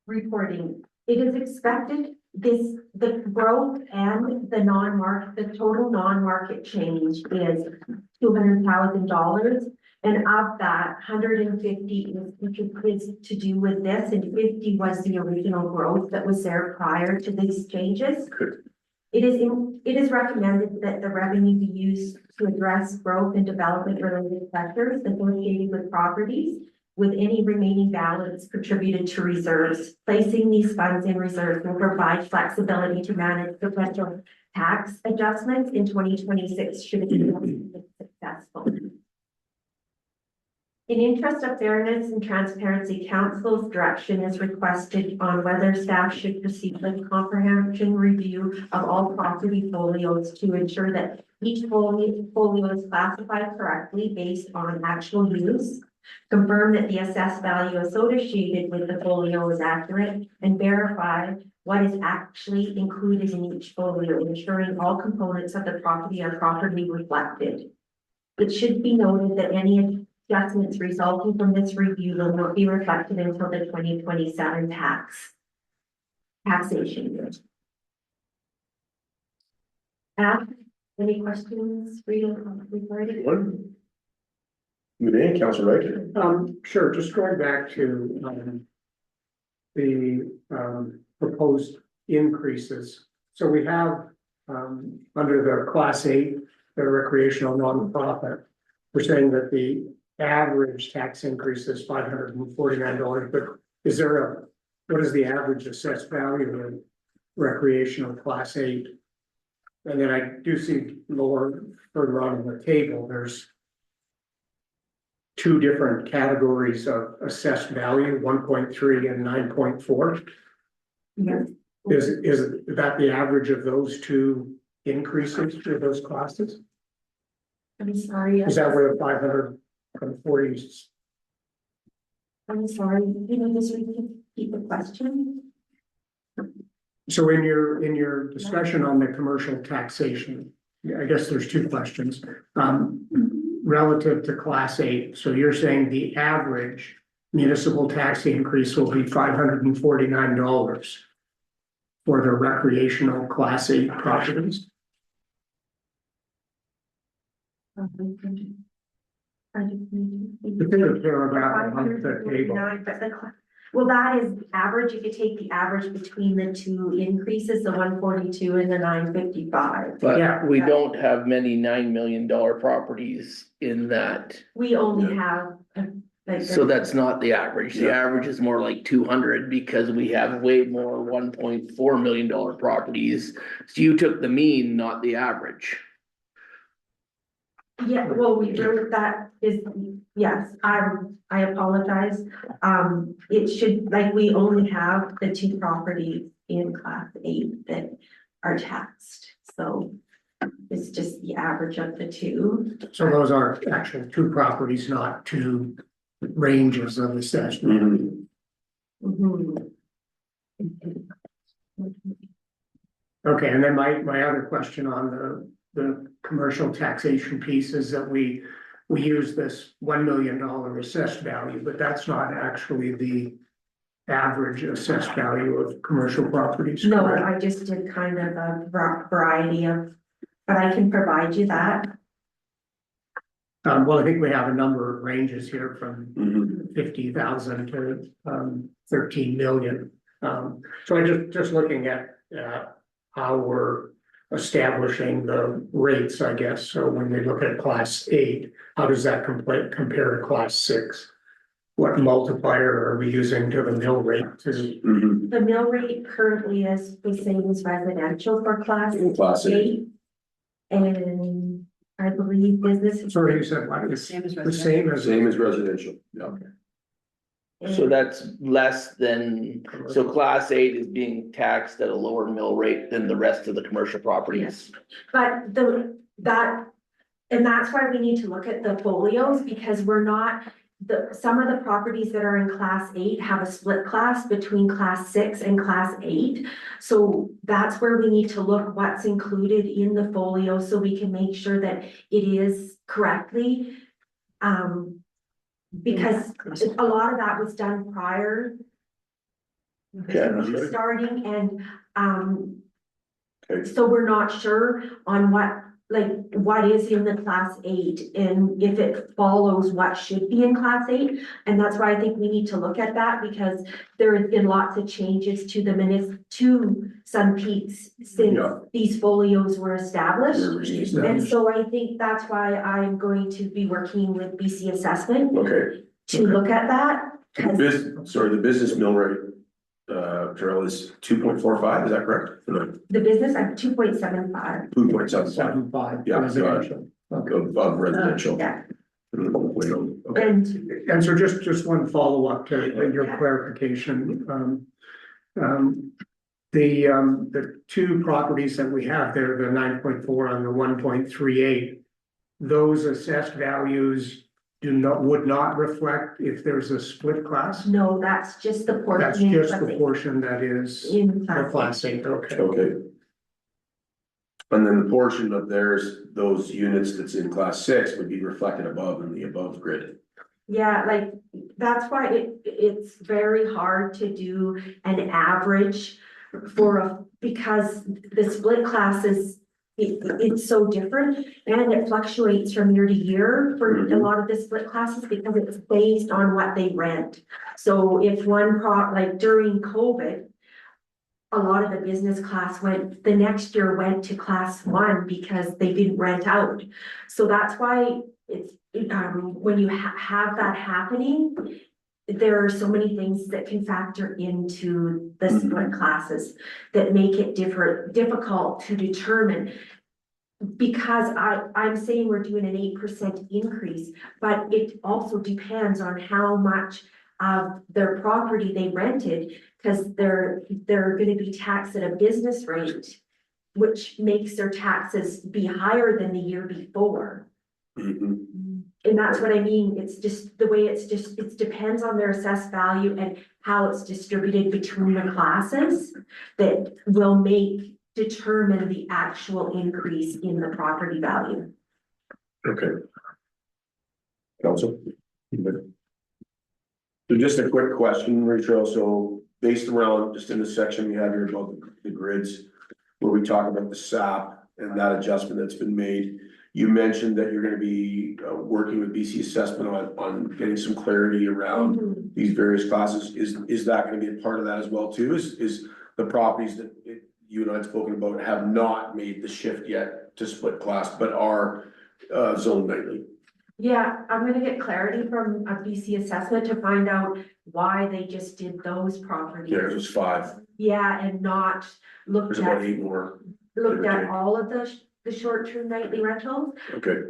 Reporting. It is expected the growth and the total non-market change is $200,000. And of that, 150 is to do with this, and 50 was the original growth that was there prior to these changes. It is recommended that the revenue be used to address growth and development related sectors associated with properties, with any remaining balance contributed to reserves. Placing these funds in reserve will provide flexibility to manage potential tax adjustments in 2026 should it be successful. In interest of fairness and transparency, council's direction is requested on whether staff should proceed with comprehensive review of all property folios to ensure that each folio is classified correctly based on actual use, confirm that the assessed value associated with the folio is accurate, and verify what is actually included in each folio, ensuring all components of the property are properly reflected. It should be noted that any adjustments resulting from this review will not be reflected until the 2027 taxation year. Any questions regarding? One. Q&A, Councilor Wright. Sure, just going back to, the, proposed increases. So we have, under the Class 8, the recreational nonprofit, we're saying that the average tax increase is $549, but is there what is the average assessed value of recreational Class 8? And then I do see lower, further on the table, there's two different categories of assessed value, 1.3 and 9.4. Yes. Is that the average of those two increases for those classes? I'm sorry. Is that where the 540? I'm sorry, just repeat the question. So in your discussion on the commercial taxation, I guess there's two questions. Relative to Class 8, so you're saying the average municipal tax increase will be $549 for the recreational Class 8 properties? The paragraph on the table. Well, that is average. You could take the average between the two increases, the 142 and the 955. But we don't have many $9 million properties in that. We only have. So that's not the average. The average is more like 200 because we have way more $1.4 million properties. So you took the mean, not the average. Yeah, well, that is, yes, I apologize. It should, we only have the two properties in Class 8 that are taxed, so it's just the average of the two. So those are actually two properties, not two ranges of assessment. Mhm. Okay, and then my other question on the commercial taxation piece is that we use this $1 million assessed value, but that's not actually the average assessed value of commercial properties. No, correct? I just did kind of a variety of, but I can provide you that. Well, I think we have a number of ranges here from Mhm. 50,000 to 13 million. So I'm just looking at how we're establishing the rates, I guess. So when we look at class 8, how does that compare to class 6? What multiplier are we using to the mill rate to? Mhm. The mill rate currently is the same as residential for class Class 8. 8. And I believe business. Sorry, you said what? It's Same as the same as. Same as residential, yeah. So that's less than, so class 8 is being taxed at a lower mill rate than the rest of the commercial properties. But and that's why we need to look at the folios, because we're not, some of the properties that are in class 8 have a split class between class 6 and class 8. So that's where we need to look what's included in the folio, so we can make sure that it is correctly. Because a lot of that was done prior Okay. starting, and Okay. so we're not sure on what is in the class 8 and if it follows what should be in class 8. And that's why I think we need to look at that, because there have been lots of changes to to Sun Peaks since Yeah. these folios were established. Okay. And so I think that's why I'm going to be working with BC Assessment to look at that. The business mill rate, Terrell, is 2.45, is that correct? No, The business at 2.75. 2.75 75 Yeah, residential. of residential. Yeah, Okay. and And so just one follow-up to your clarification. The two properties that we have there, the 9.4 and the 1.38, those assessed values would not reflect if there's a split class? no, that's just the That's portion. just the portion that is In the class. class 8, okay. Okay. And then the portion of those units that's in class 6 would be reflected above in the above grid. Yeah, like, that's why it's very hard to do an average because the split classes, it's so different, and it fluctuates from year to year for a lot of the split classes, because it's based on what they rent. So if like during COVID, a lot of the business class the next year went to class 1 because they didn't rent out. So that's why when you have that happening, there are so many things that can factor into the split classes that make it difficult to determine. Because I'm saying we're doing an 8% increase, but it also depends on how much of their property they rented, because they're gonna be taxed at a business rate, which makes their taxes be higher than the year before. Mhm. And that's what I mean, it's just the way it depends on their assessed value and how it's distributed between the classes that will determine the actual increase in the property value. Okay. Council? So just a quick question, Rachel, so based around, just in the section we have here about the grids, where we talk about the SAP and that adjustment that's been made, you mentioned that you're gonna be working with BC Assessment on getting some clarity around these various classes. Is that gonna be a part of that as well too? Is the properties that you and I have spoken about have not made the shift yet to split class, but are zoned nightly? Yeah, I'm gonna get clarity from a BC Assessment to find out why they just did those properties. Yeah, there's 5, Yeah, and not there's about 8 more, looked at all of the short-term nightly rentals. okay,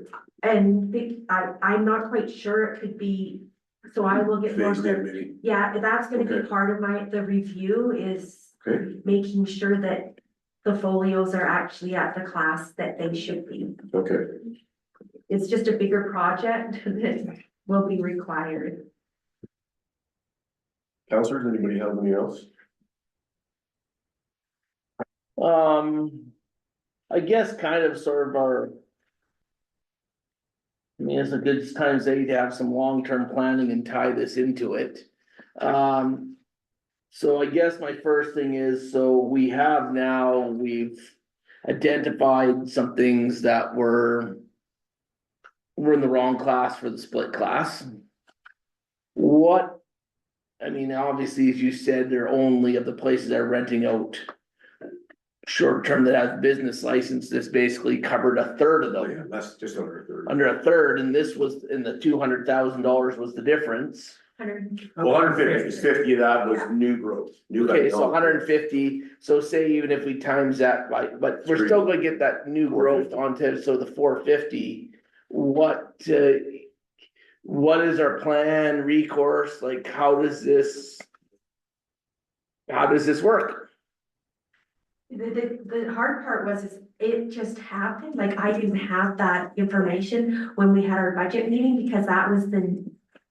And I'm not quite sure, it could be, so I will get more. phased in maybe, Yeah, that's gonna be Okay. part of the review is okay, making sure that the folios are actually at the class that they should be. okay. It's just a bigger project that will be required. Counselors, anybody have anything else? I guess kind of sort of I mean, it's a good time to have some long-term planning and tie this into it. So I guess my first thing is, so we've identified some things that were we're in the wrong class for the split class. What, I mean, obviously, as you said, they're only of the places that are renting out short term that has business license, this basically covered a third of Oh, yeah, them, that's just under a third. under a third, and this was in the $200,000 was the difference. Well, 150, 50 of that was new growth. New Okay, so economic growth. 150, so say even if we times that by, but we're still gonna get that new growth onto, so the 450. What is our plan, recourse, like, how does this work? The hard part was, is it just happened, like, I didn't have that information when we had our budget meeting, because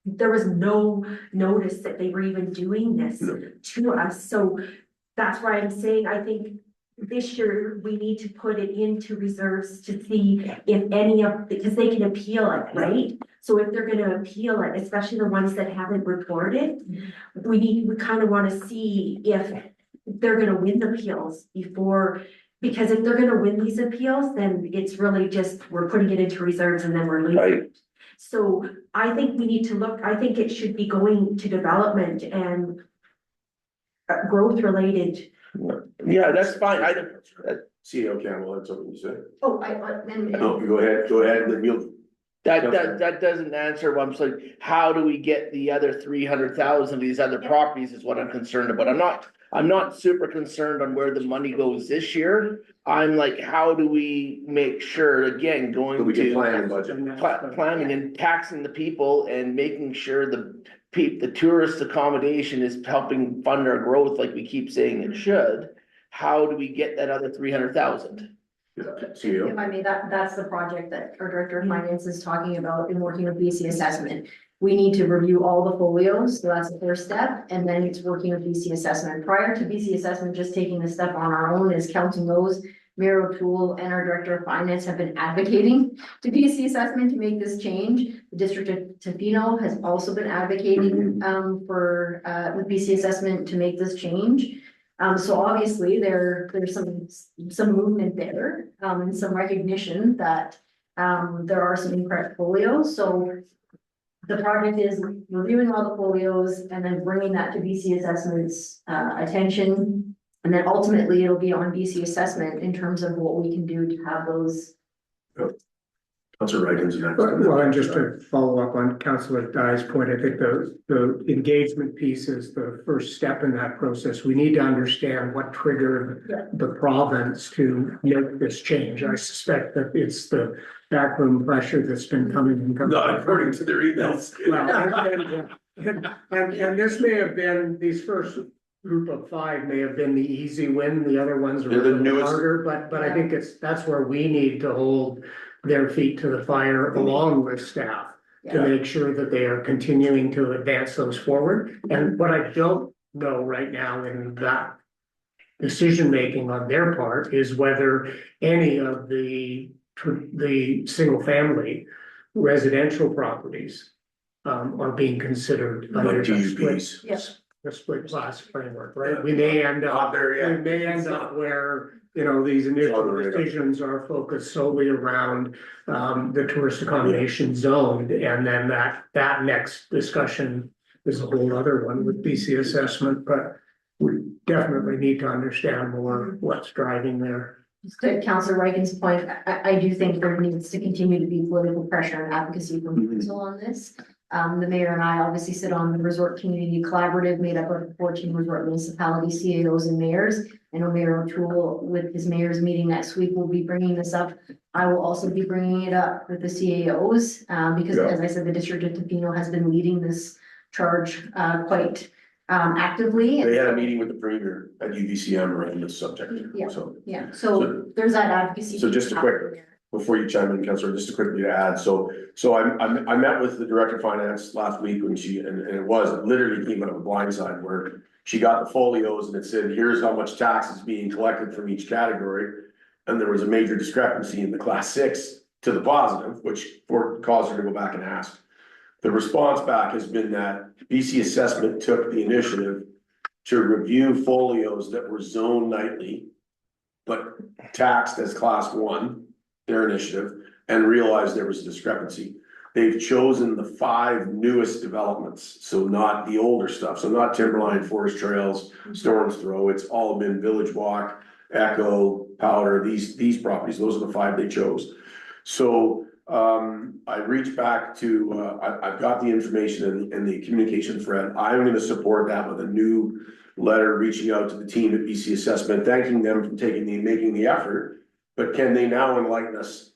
there was no notice that they were even doing this to us, so that's why I'm saying, I think this year, we need to put it into reserves to see if any of, because they can appeal it, right? So if they're gonna appeal it, especially the ones that haven't reported, we kind of wanna see if they're gonna win the appeals before, because if they're gonna win these appeals, then it's really just, we're putting it into reserves and then we're leaving. Right. So I think we need to look, I think it should be going to development and growth related. Yeah, that's fine, CEO Campbell, that's something you said. Oh, No, go ahead, and then you'll. that doesn't answer what I'm saying, how do we get the other 300,000 of these other properties is what I'm concerned about, I'm not super concerned on where the money goes this year. I'm like, how do we make sure, again, going So we can to plan and budget. planning and taxing the people and making sure the tourist accommodation is helping fund our growth like we keep saying it should. How do we get that other 300,000? CEO. If I may, that's the project that our Director of Finance is talking about in working with BC Assessment. We need to review all the folios, so that's the first step, and then it's working with BC Assessment. Prior to BC Assessment just taking the step on our own is counting those. Mayor O'Toole and our Director of Finance have been advocating to BC Assessment to make this change. The District of Tofino has also been advocating with BC Assessment to make this change. So obviously there's some movement there, and some recognition that there are some incorrect folios. So the project is reviewing all the folios and then bringing that to BC Assessment's attention. And then ultimately it'll be on BC Assessment in terms of what we can do to have those. Councilor Reagan's next. Well, and just to follow up on Councilor Dye's point, I think the engagement piece is the first step in that process. We need to understand what triggered the province to make this change. I suspect that it's the backroom pressure that's been coming and coming. Not according to their emails. Well, and this may have been, these first group of 5 may have been the easy win, the other ones are They're a the little newest. harder, but I think that's where we need to hold their feet to the fire along with staff to Yeah. make sure that they are continuing to advance those forward. And what I don't know right now in that decision-making on their part is whether any of the single-family residential properties are being considered under Like the split, TUPs. Yes. the split class framework, right? We may end Not up, there yet. we may end up where, these initial On the radar. decisions are focused solely around the tourist accommodation zone. And then that next discussion is a whole other one with BC Assessment, but we definitely need to understand more what's driving there. Just to Councilor Reagan's point, I do think there needs to continue to be political pressure and advocacy from council on this. The mayor and I obviously sit on the Resort Community Collaborative made up of 14 resort municipalities, CAOs and mayors. I know Mayor O'Toole with his mayor's meeting next week will be bringing this up. I will also be bringing it up with the CAOs because as I said, the District of Tofino has been leading this charge quite actively. They had a meeting with the premier at UVCM around this subject, Yeah. so. Yeah, so there's that advocacy. So just a quick- Before you chime in, Councilor, just to quickly add, so I met with the Director of Finance last week when and it literally came out of a blindside where she got the folios and it said, here's how much tax is being collected from each category. And there was a major discrepancy in the class 6 to the positive, which caused her to go back and ask. The response back has been that BC Assessment took the initiative to review folios that were zoned nightly, but taxed as class 1. Their initiative, and realized there was a discrepancy. They've chosen the 5 newest developments, so not the older stuff, so not Timberline, Forest Trails, Storms Throw, it's all been Village Walk, Echo, Powder, these properties, those are the 5 they chose. So, I reached back to, I've got the information and the communication thread, I'm gonna support that with a new letter reaching out to the team at BC Assessment, thanking them for making the effort, but can they now enlighten us?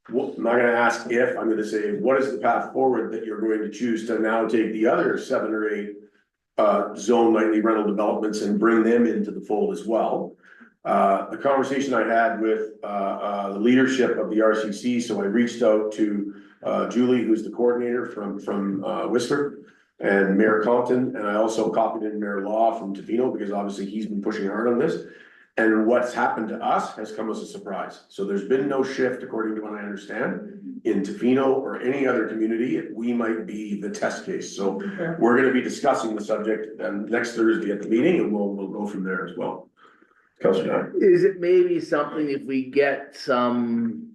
Well, I'm not gonna ask if, I'm gonna say, what is the path forward that you're going to choose to now take the other 7 or 8 zone nightly rental developments and bring them into the fold as well? The conversation I had with the leadership of the RCC, so I reached out to Julie, who's the coordinator from Whistler, and Mayor Compton, and I also copied in Mayor Law from Tofino, because obviously he's been pushing hard on this. And what's happened to us has come as a surprise. So there's been no shift, according to what I understand, in Tofino or any other community. We might be the test case. So we're gonna be discussing the subject next Thursday at the meeting, and we'll go from there as well. Councilor Knight. Is it maybe something if we get some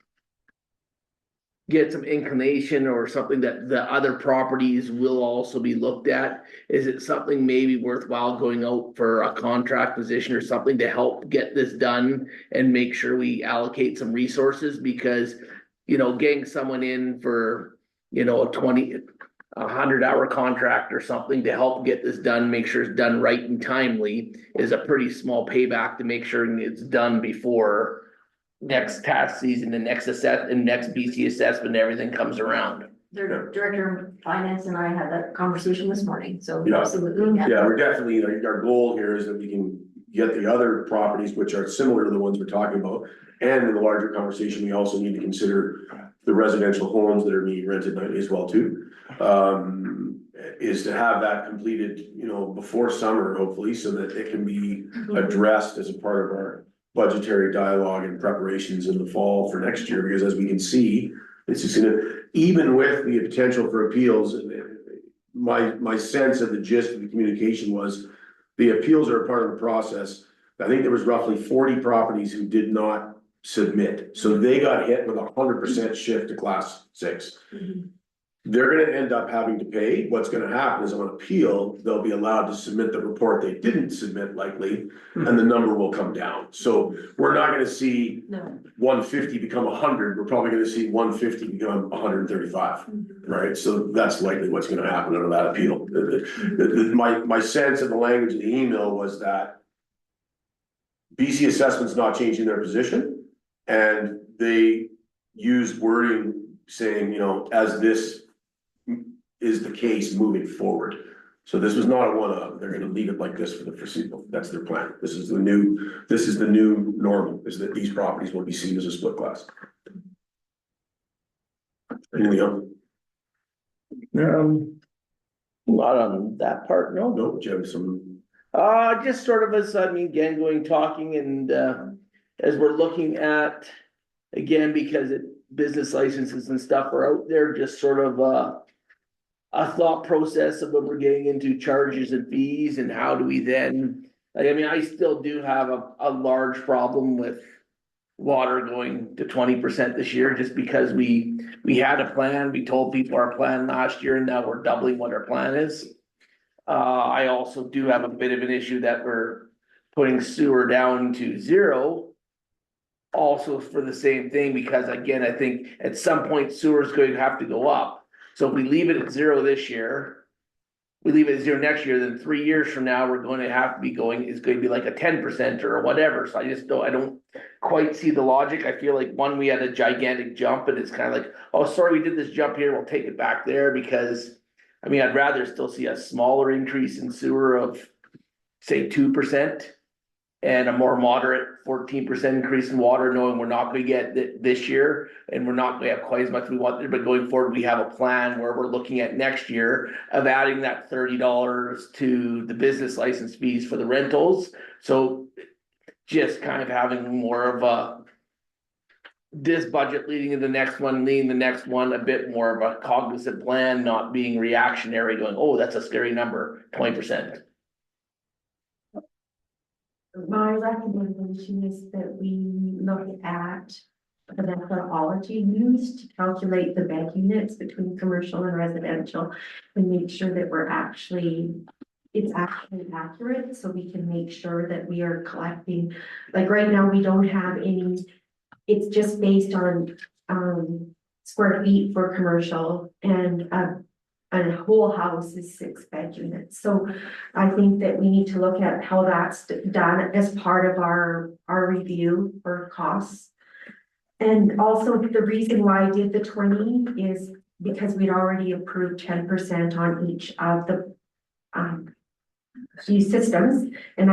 inclination or something that the other properties will also be looked at? Is it something maybe worthwhile going out for a contract position or something to help get this done and make sure we allocate some resources? Because, getting someone in for, a 100-hour contract or something to help get this done, make sure it's done right and timely, is a pretty small payback to make sure it's done before next tax season, the next next BC assessment, everything comes around. Their director of finance and I had that conversation this morning, so Yeah. absolutely. Yeah, we're definitely, our goal here is that we can get the other properties, which are similar to the ones we're talking about. And in the larger conversation, we also need to consider the residential homes that are being rented nightly as well too. Is to have that completed, before summer, hopefully, so that it can be addressed as a part of our budgetary dialogue and preparations in the fall for next year, because as we can see, it's just even with the potential for appeals, my sense of the gist of the communication was the appeals are a part of the process. I think there was roughly 40 properties who did not submit, so they got hit with 100% shift to class 6. They're gonna end up having to pay. What's gonna happen is on appeal, they'll be allowed to submit the report they didn't submit likely, and the number will come down. So we're not gonna see No. 150 become 100, we're probably gonna see 150 become 135, right? So that's likely what's gonna happen under that appeal. My sense of the language of the email was that BC Assessment's not changing their position, and they used wording saying, as this is the case moving forward. So this was not a one-off, they're gonna leave it like this for the foreseeable, that's their plan. This is the new normal, is that these properties will be seen as a split class. Anything else? Not on that part, no. No, Jim, some, Just sort of again, talking and, as we're looking at, again, because business licenses and stuff are out there, just sort of, a thought process of when we're getting into charges and fees and how do we then, I still do have a large problem with water going to 20% this year, just because we had a plan, we told people our plan last year, and now we're doubling what our plan is. I also do have a bit of an issue that we're putting sewer down to 0. Also for the same thing, because again, I think at some point sewer is going to have to go up. So if we leave it at 0 this year, we leave it at 0 next year, then 3 years from now, we're going to have to be it's going to be like a 10% or whatever. So I don't quite see the logic. I feel like we had a gigantic jump, and it's kind of like, oh, sorry, we did this jump here, we'll take it back there, because I'd rather still see a smaller increase in sewer of say 2%. And a more moderate 14% increase in water, knowing we're not gonna get this year, and we're not gonna have quite as much we want there, but going forward, we have a plan where we're looking at next year of adding that $30 to the business license fees for the rentals. So just kind of having more of this budget leading into the next one, a bit more of a cognizant plan, not being reactionary, going, oh, that's a scary number, 20%. My recommendation is that we look at the methodology used to calculate the bed units between commercial and residential and make sure that it's actually accurate, so we can make sure that we are collecting, like right now, we don't have any, it's just based on, square feet for commercial and a whole house is 6 bed units. So I think that we need to look at how that's done as part of our review for costs. And also the reason why I did the 20 is because we'd already approved 10% on each of the these systems, and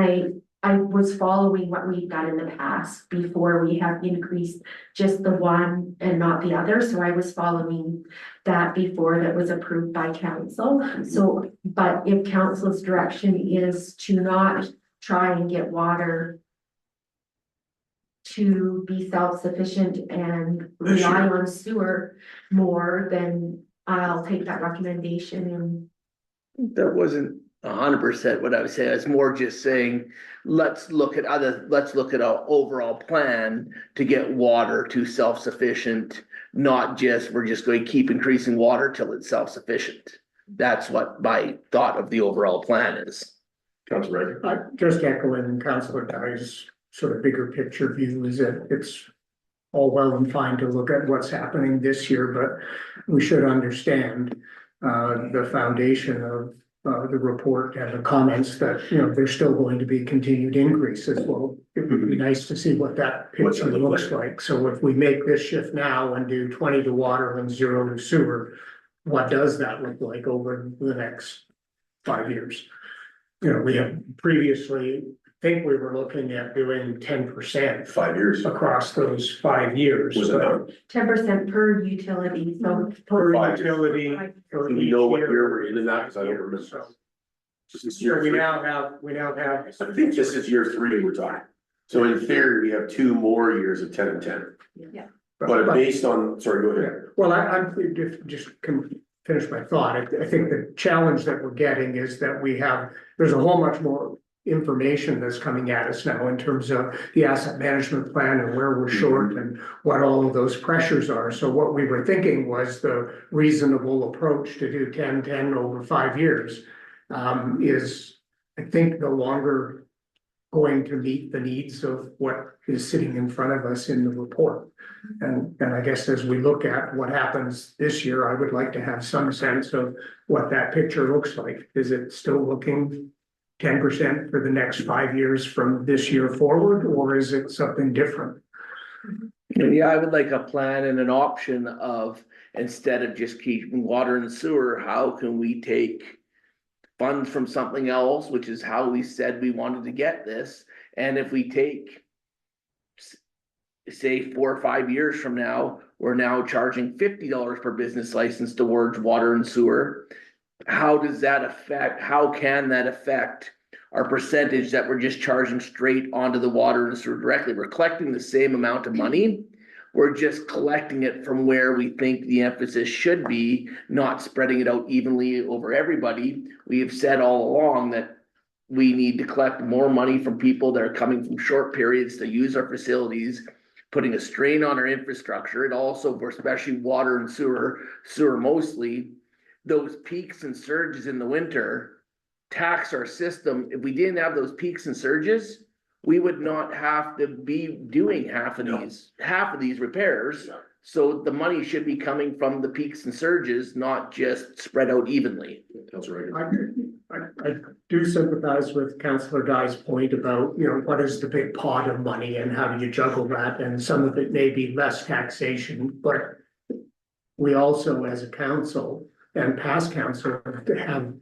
I was following what we've done in the past before we have increased just the one and not the other. So I was following that before that was approved by council. So, but if council's direction is to not try and get water to be self-sufficient and rely on sewer more, then I'll take that recommendation and That wasn't 100% what I was saying. It's more just saying, let's look at our overall plan to get water to self-sufficient, not just, we're just going to keep increasing water till it's self-sufficient. That's what my thought of the overall plan is. Councilor Ray. Just echoing Councilor Dye's sort of bigger picture view is that it's all well and fine to look at what's happening this year, but we should understand the foundation of the report and the comments that, you know, there's still going to be continued increases. Well, it would be nice to see what that What's it picture look looks like. So if we make this shift now and do 20 to water and 0 to sewer, what does that look like over the next 5 years? You know, we have previously, I think we were looking at doing 10% 5 years. across those 5 years. Was it not? 10% per utility, so. Per 5 years. utility. for Do we each know what year. year we're in that? Cause I don't remember. So This is so year we three. now have. I think this is year 3 we're talking. So in theory, we have 2 more years of 10 and 10, but based on, sorry, go Yeah, ahead. well, I'm just can finish my thought. I think the challenge that we're getting is that there's a whole much more information that's coming at us now in terms of the asset management plan and where we're short and what all of those pressures are. So what we were thinking was the reasonable approach to do 10-10 over 5 years is, I think, no longer going to meet the needs of what is sitting in front of us in the report. And I guess as we look at what happens this year, I would like to have some sense of what that picture looks like. Is it still looking 10% for the next 5 years from this year forward, or is it something different? Yeah, I would like a plan and an option of, instead of just keeping water and sewer, how can we take funds from something else, which is how we said we wanted to get this. And if we take, say, 4 or 5 years from now, we're now charging $50 per business license towards water and sewer. How can that affect our percentage that we're just charging straight onto the water and sewer directly? We're collecting the same amount of money. We're just collecting it from where we think the emphasis should be, not spreading it out evenly over everybody. We have said all along that we need to collect more money from people that are coming from short periods to use our facilities, putting a strain on our infrastructure. And also, for especially water and sewer mostly, those peaks and surges in the winter tax our system. If we didn't have those peaks and surges, we would not have to be doing half of these repairs. Yeah. So the money should be coming from the peaks and surges, not just spread out evenly. Councilor Ray. I do sympathize with Councillor Dye's point about, you know, what is the big pot of money and how do you juggle that? And some of it may be less taxation, but we also, as a council and past council, have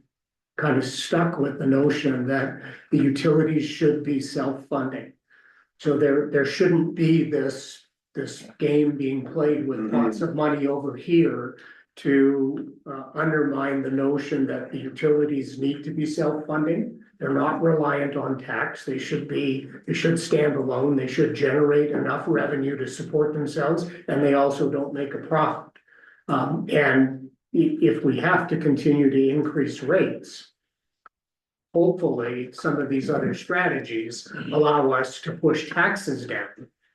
kind of stuck with the notion that the utilities should be self-funding. So there shouldn't be this game being played with lots of money over here to undermine the notion that the utilities need to be self-funding. They're not reliant on tax. They should stand alone. They should generate enough revenue to support themselves, and they also don't make a profit. And if we have to continue to increase rates, hopefully some of these other strategies allow us to push taxes down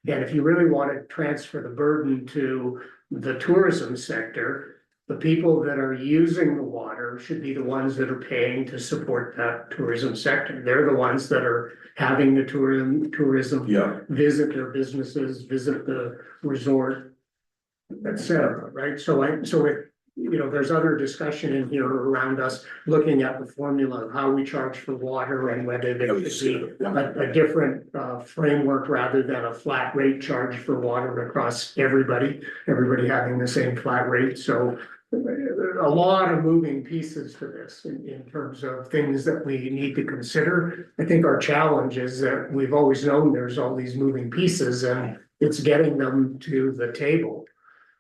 And if you really want to transfer the burden to the tourism sector, the people that are using the water should be the ones that are paying to support that tourism sector. They're the ones that are having the tourism Yeah, visit their businesses, visit the resort, et cetera, right? So there's other discussion in here around us looking at the formula of how we charge for water and whether there should be a different framework rather than a flat rate charge for water across everybody having the same flat rate. So a lot of moving pieces to this in terms of things that we need to consider. I think our challenge is that we've always known there's all these moving pieces and it's getting them to the table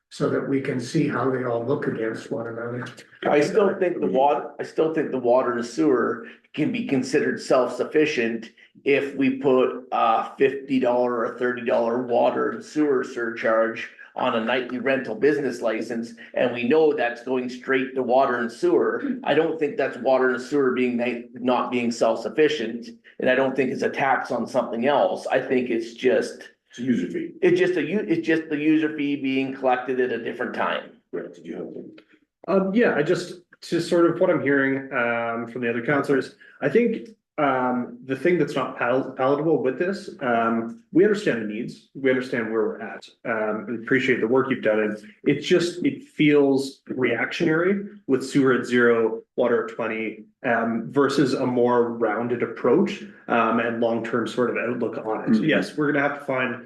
so that we can see how they all look against one another. I still think the water and the sewer can be considered self-sufficient if we put a $50 or $30 water and sewer surcharge on a nightly rental business license, and we know that's going straight to water and sewer. I don't think that's water and sewer not being self-sufficient, and I don't think it's a tax on something else. I think it's just it's a user fee. it's just the user fee being collected at a different time. Right, did you have? Yeah, I just sort of what I'm hearing from the other counselors, I think the thing that's not palatable with this, we understand the needs, we understand where we're at, and appreciate the work you've done, and it feels reactionary with sewer at 0, water at 20, versus a more rounded approach and long-term sort of outlook on it. Yes, we're gonna have to find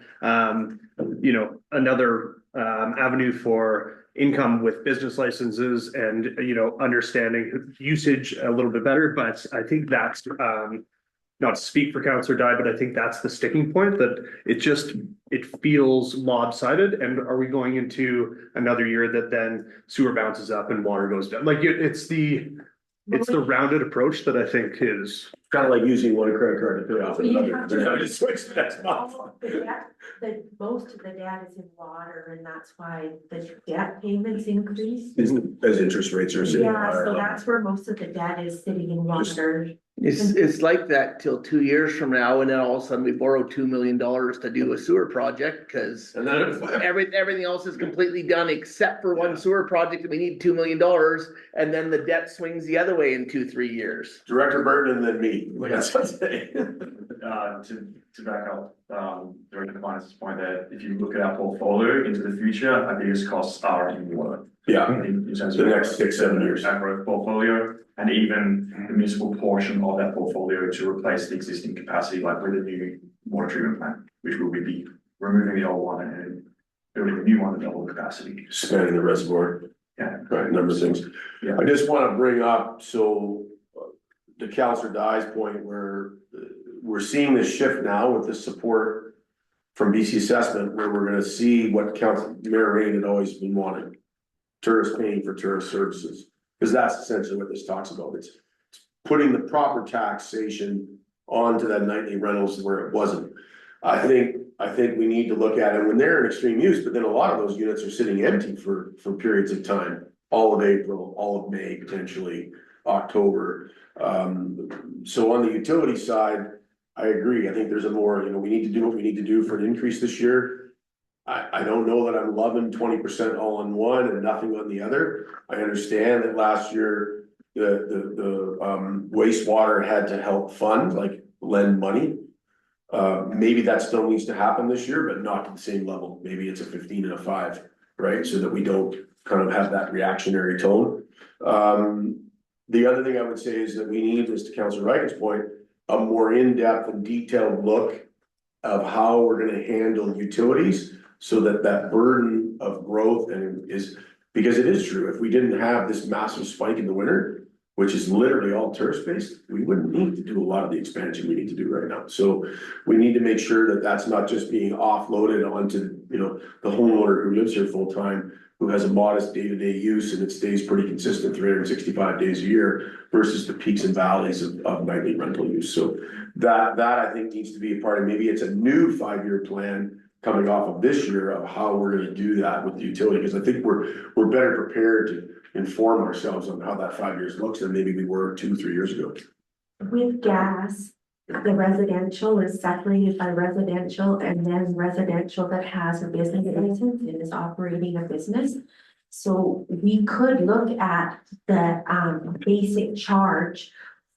another avenue for income with business licenses and, understanding usage a little bit better, but I think that's, not to speak for Councillor Dye, but I think that's the sticking point, that it feels lopsided, and are we going into another year that then sewer bounces up and water goes down? Like, it's the rounded approach that I think is. Kind of like using one credit card to pay off You another. have to- Then I just switch the next month. Most of the debt is in water, and that's why the debt payments increase. As interest rates are sitting Yeah, higher. so that's where most of the debt is sitting in water. It's like that till 2 years from now, and then all of a sudden we borrow $2 million to do a sewer project, cause And then it's everything else is completely done except for one sewer project, and we need $2 million, and then the debt swings the other way in 2-3 years. Director Burton and then me, like I said. To back up, Director Klein's point that if you look at our portfolio into the future, our biggest costs are in water. Yeah, In terms the of next 6-7 years. our growth portfolio, and even the municipal portion of that portfolio to replace the existing capacity, like with a new water treatment plant, which will be removing the old one and building a new one at double capacity. Expanding the reservoir. Yeah. Right, number of things. Yeah. I just wanna bring up, so to Councillor Dye's point, where we're seeing this shift now with the support from BC Assessment, where we're gonna see what Mayor Rain had always been wanting. Tourists paying for tourist services, because that's essentially what this talks about. It's putting the proper taxation onto that nightly rentals where it wasn't. I think we need to look at it when they're in extreme use, but then a lot of those units are sitting empty for periods of time. All of April, all of May, potentially October. So on the utility side, I agree. I think there's a more, we need to do what we need to do for an increase this year. I don't know that I'm loving 20% all on one and nothing on the other. I understand that last year, the wastewater had to help fund, like lend money. Maybe that still needs to happen this year, but not to the same level. Maybe it's a 15 and a 5, right? So that we don't kind of have that reactionary tone. The other thing I would say is that we need, as to Councillor Wright's point, a more in-depth and detailed look of how we're gonna handle utilities, so that that burden of growth is, because it is true, if we didn't have this massive spike in the winter, which is literally all tourist based, we wouldn't need to do a lot of the expansion we need to do right now. So we need to make sure that that's not just being offloaded onto, the homeowner who lives here full time, who has a modest day-to-day use and it stays pretty consistent 365 days a year versus the peaks and valleys of nightly rental use. So that I think needs to be a part of, maybe it's a new 5-year plan coming off of this year of how we're gonna do that with the utility, because I think we're better prepared to inform ourselves on how that 5 years looks than maybe we were 2-3 years ago. With gas, the residential is separated by residential and then residential that has a business license and is operating a business. So we could look at the basic charge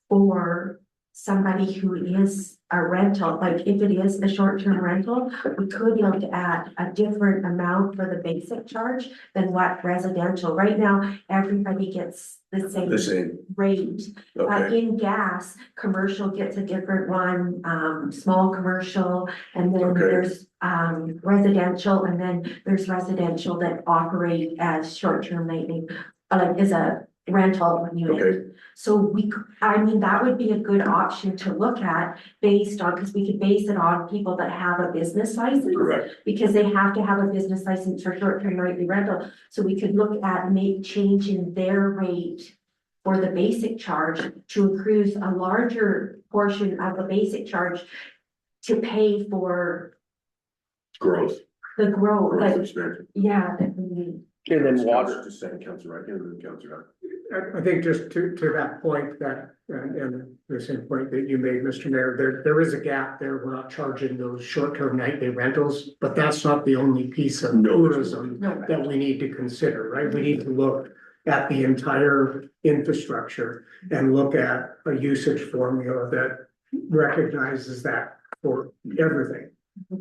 for somebody who is a rental, like if it is a short-term rental, we could look at a different amount for the basic charge than what residential. Right now, everybody gets the The same same, rate. okay, In gas, commercial gets a different one, small commercial, and then Okay. there's residential, and then there's residential that operate as short-term lately, like is a rental unit. okay, So I mean, that would be a good option to look at based on, because we could base it on people that have a business license. correct, Because they have to have a business license for short-term nightly rental, so we could look at changing their rate for the basic charge to increase a larger portion of the basic charge to pay for growth. the growth, growth like, expansion. yeah, that we need. And then water. Just saying, Councilor Rankin, and then Councilor I think just to that point that, and the same point that you made, Mr. Mayor, there is a gap there. We're not charging those short-term nightly rentals, but that's not the only piece of No. tourism that we need to consider, right? We need to look at the entire infrastructure and look at a usage formula that recognizes that for everything,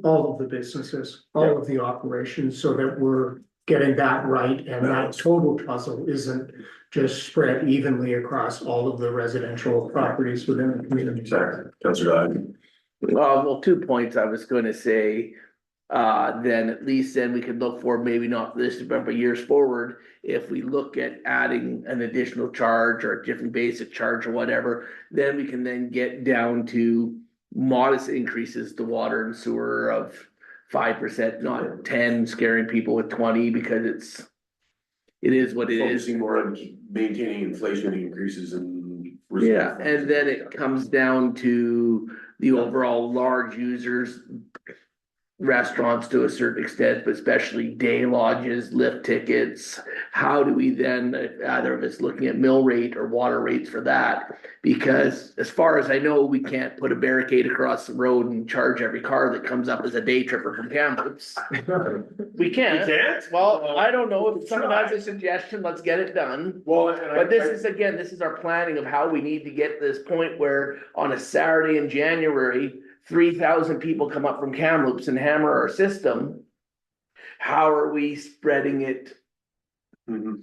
all of the businesses, all of the operations, so that we're getting that right, and that total puzzle isn't just spread evenly across all of the residential properties within the community. Exactly, Councilor Dodd. Well, 2 points I was gonna say. Then at least then we could look for maybe not this, but years forward, if we look at adding an additional charge or a different basic charge or whatever, then we can then get down to modest increases to water and sewer of 5%, not 10, scaring people with 20, because it is what it is. Focusing more on maintaining inflation increases and. Yeah, and then it comes down to the overall large users. Restaurants to a certain extent, but especially day lodges, lift tickets. How do we then, either of us looking at mill rate or water rates for that? Because as far as I know, we can't put a barricade across the road and charge every car that comes up as a day tripper from Kamloops. We can't. can't? Well, I don't know, if someone has a suggestion, let's get it done. Well, But this is, again, this is our planning of how we need to get to this point where on a Saturday in January, 3,000 people come up from Kamloops and hammer our system. How are we spreading it? Mhm.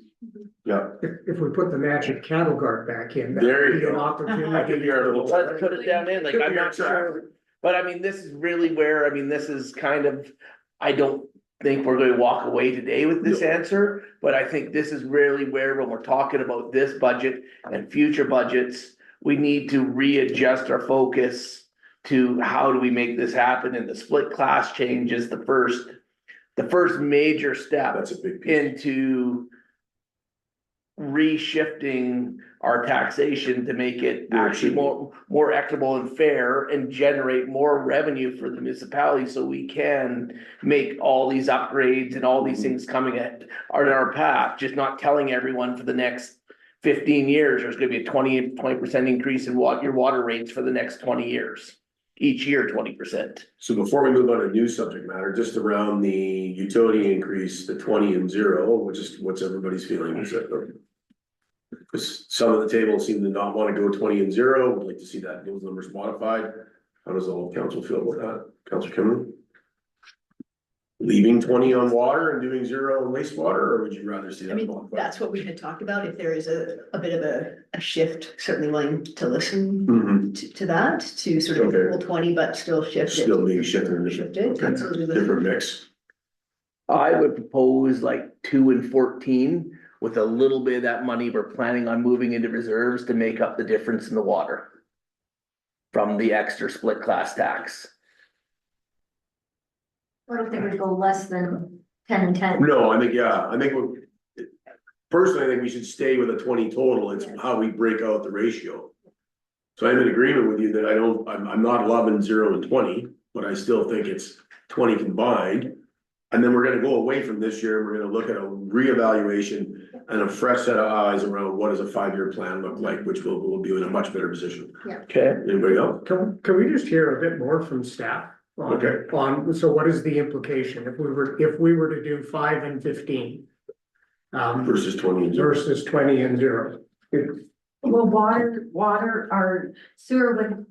Yeah. If we put the magic cattle guard back in, that There you would be an go. opportunity. Let's put it down in, like, I'm not sure. But I mean, this is really where, I mean, this is kind of, I don't think we're gonna walk away today with this answer. But I think this is really where, when we're talking about this budget and future budgets, we need to readjust our focus to how do we make this happen, and the split class change is the first major step That's a big piece. into reshifting our taxation to make it actually more equitable and fair and generate more revenue for the municipality, so we can make all these upgrades and all these things coming at our path, just not telling everyone for the next 15 years, there's gonna be a 20% increase in your water rates for the next 20 years. Each year, 20%. So before we move on to new subject matter, just around the utility increase, the 20 and 0, which is what's everybody's feeling, is that? Because some of the tables seem to not want to go 20 and 0, would like to see that, those numbers modified. How does the whole council feel about that? Councilor Kimberly? Leaving 20 on water and doing 0 on wastewater, or would you rather see I that mean, modified? that's what we had talked about. If there is a bit of a shift, certainly willing to listen Mhm. to that, to sort of Okay. full 20, but still shift it. Still being shifted and Shift it, okay. absolutely. Different mix. I would propose like 2 and 14 with a little bit of that money we're planning on moving into reserves to make up the difference in the water. From the extra split class tax. What if they would go less than 10 and 10? No, I think, yeah, I think, personally, I think we should stay with a 20 total, it's how we break out the ratio. So I'm in agreement with you that I'm not loving 0 and 20, but I still think it's 20 combined. And then we're gonna go away from this year, we're gonna look at a reevaluation and a fresh set of eyes around what does a 5-year plan look like, which we'll be in a much better position. Okay, Anybody else? Can we just hear a bit more from staff? Okay. So what is the implication if we were to do 5 and 15? Versus 20. Versus 20 and 0. Well, water, our sewer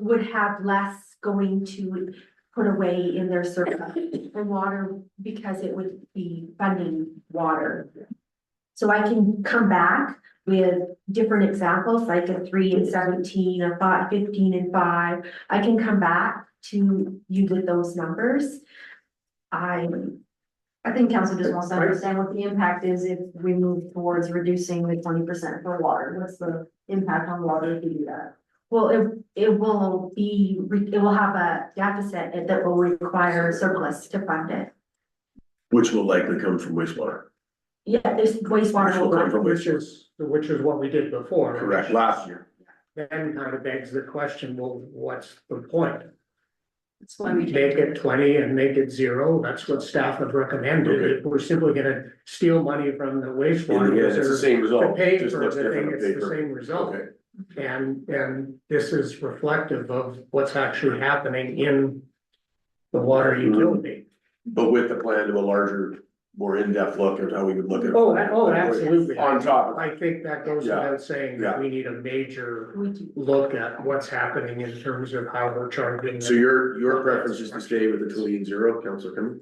would have less going to put away in their surplus and water because it would be funding water. So I can come back with different examples, like a 3 and 17, a 5, 15 and 5. I can come back to you with those numbers. I think council just wants to understand what the impact is if we move towards reducing the 20% for water. What's the impact on water if we do that? Well, it will have a deficit that will require surplus to fund it. Which will likely come from wastewater. Yeah, this wastewater will Which will- Which is what we did before. Correct, last year. Then kind of begs the question, well, what's the point? That's why we Make it 20 and make it 0, that's what staff have recommended, Okay. if we're simply gonna steal money from the In wastewater the end, it's the reserve same to result. pay just for looks the different thing, on it's the paper. same result. Okay. And this is reflective of what's actually happening in the water utility. But with the plan to a larger, more in-depth look at how we would look at. Oh, absolutely. On top of I think that goes Yeah. without saying that Yeah. we need a major We do. look at what's happening in terms of how we're charging. So your preference is to stay with the 20 and 0, Councilor Cumming?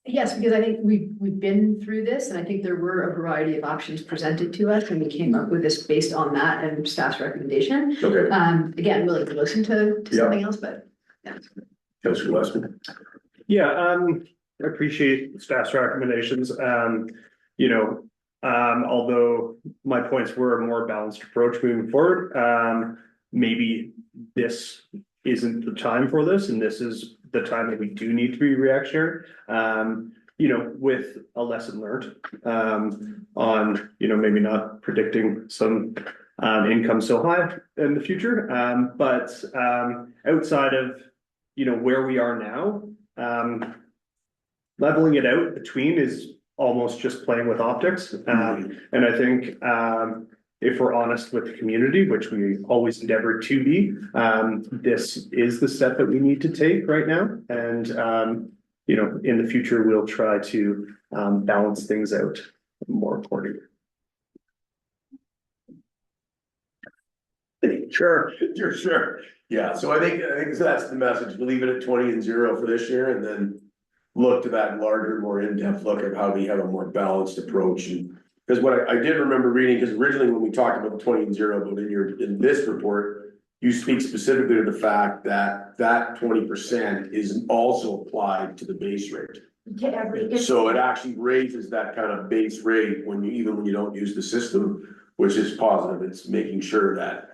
Yes, because I think we've been through this and I think there were a variety of options presented to us and we came up with this based on that and staff's recommendation. Okay, Again, willing to listen to Yeah. something else, but yeah. Councilor Westman. Yeah, I appreciate staff's recommendations, although my points were a more balanced approach moving forward, maybe this isn't the time for this, and this is the time that we do need to be reactionary. With a lesson learned, on, maybe not predicting some income so high in the future, but outside of, where we are now, leveling it out between is almost just playing with optics. And I think, if we're honest with the community, which we always endeavor to be, this is the step that we need to take right now. And, in the future, we'll try to, balance things out more accordingly. Sure, sure. Yeah, so I think that's the message. We'll leave it at 20 and 0 for this year and then look to that larger, more in-depth look at how we have a more balanced approach. And because what I did remember reading, because originally when we talked about the 20 and 0, but in this report, you speak specifically to the fact that that 20% is also applied to the base rate. So it actually raises that kind of base rate even when you don't use the system, which is positive. It's making sure that,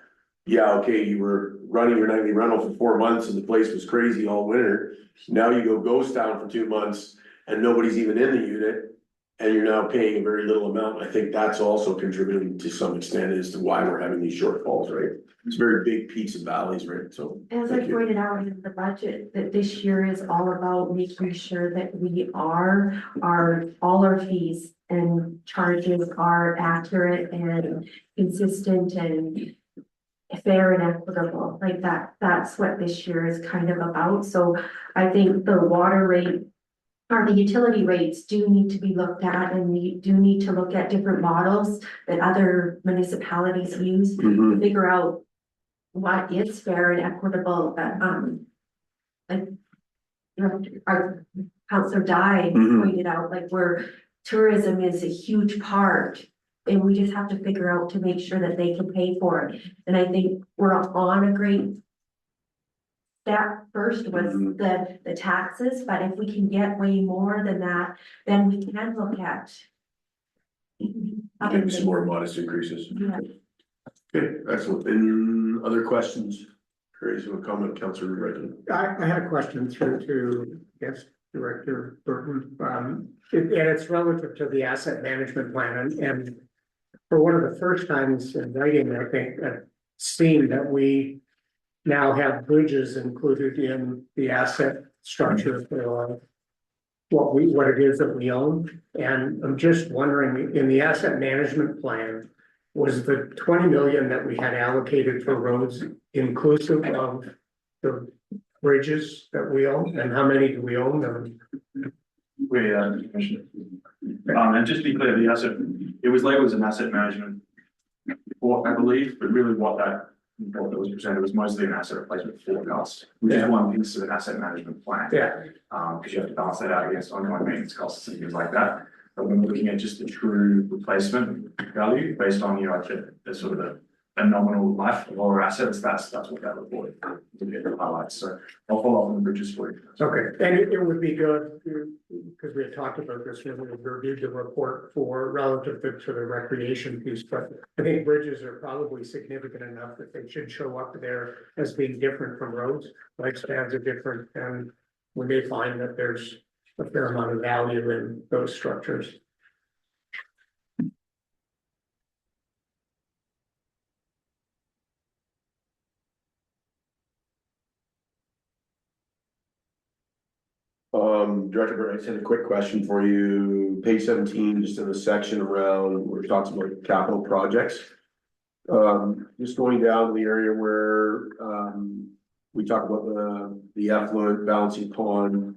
yeah, okay, you were running your nightly rental for 4 months and the place was crazy all winter. Now you go ghost town for 2 months and nobody's even in the unit. And you're now paying a very little amount. I think that's also contributing to some extent as to why we're having these shortfalls, right? It's very big peaks and valleys, right? So. As I thank you. pointed out in the budget, that this year is all about making sure that all our fees and charges are accurate and consistent and fair and equitable, like that's what this year is kind of about. So I think the water rate or the utility rates do need to be looked at, and we do need to look at different models that other municipalities use to figure out what is fair and equitable. But our Councilor Dye pointed out, like where tourism is a huge part, and we just have to figure out to make sure that they can pay for it. And I think we're on a great step. First was the taxes, but if we can get way more than that, then we can look at other Maybe some things. more modest increases. Yeah. Okay, excellent. And other questions? Crazy, one comment, Councilor Redmond. I had a question to Director Burton, and it's relative to the asset management plan, and for one of the first times in writing, I think, seeing that we now have bridges included in the asset structure for what it is that we own. And I'm just wondering, in the asset management plan, was the 20 million that we had allocated for roads inclusive of the bridges that we own? And how many do we own them? Commissioner. And just to be clear, the asset, it was labeled as an asset management report, I believe, but really what that was presented was mostly an asset replacement forecast, which is one piece of an asset management plan. Yeah, Because you have to balance that out against ongoing maintenance costs and things like that. But when we're looking at just the true replacement value based on, you know, the sort of a nominal life of our assets, that's what that report highlights. So I'll follow up on the bridges for you. okay. And it would be good, because we had talked about this when we reviewed the report for relative to the recreation piece, but I think bridges are probably significant enough that they should show up there as being different from roads. Lifespans are different, and we may find that there's a fair amount of value in those structures. Director Burke, I just had a quick question for you. Page 17, just in the section around where it talks about capital projects. Just going down to the area where, we talk about the effluent balancing pond,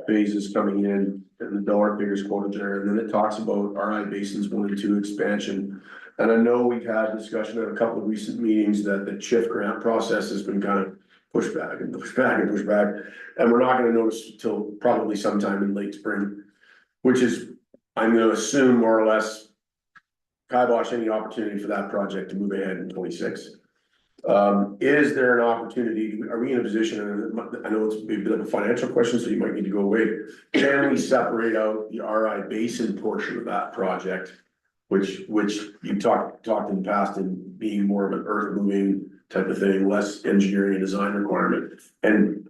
phases coming in and the dollar figures quoted there. And then it talks about RI Basins 1 and 2 expansion. And I know we've had discussion at a couple of recent meetings that the CHIF grant process has been kind of pushed back and pushed back and pushed back. And we're not gonna notice till probably sometime in late spring, which is, I'm gonna assume more or less kibosh any opportunity for that project to move ahead in 26. Is there an opportunity, are we in a position, and I know it's a bit of a financial question, so you might need to go away. Can we separate out the RI Basin portion of that project? Which you talked in the past in being more of an earth moving type of thing, less engineering and design requirement, and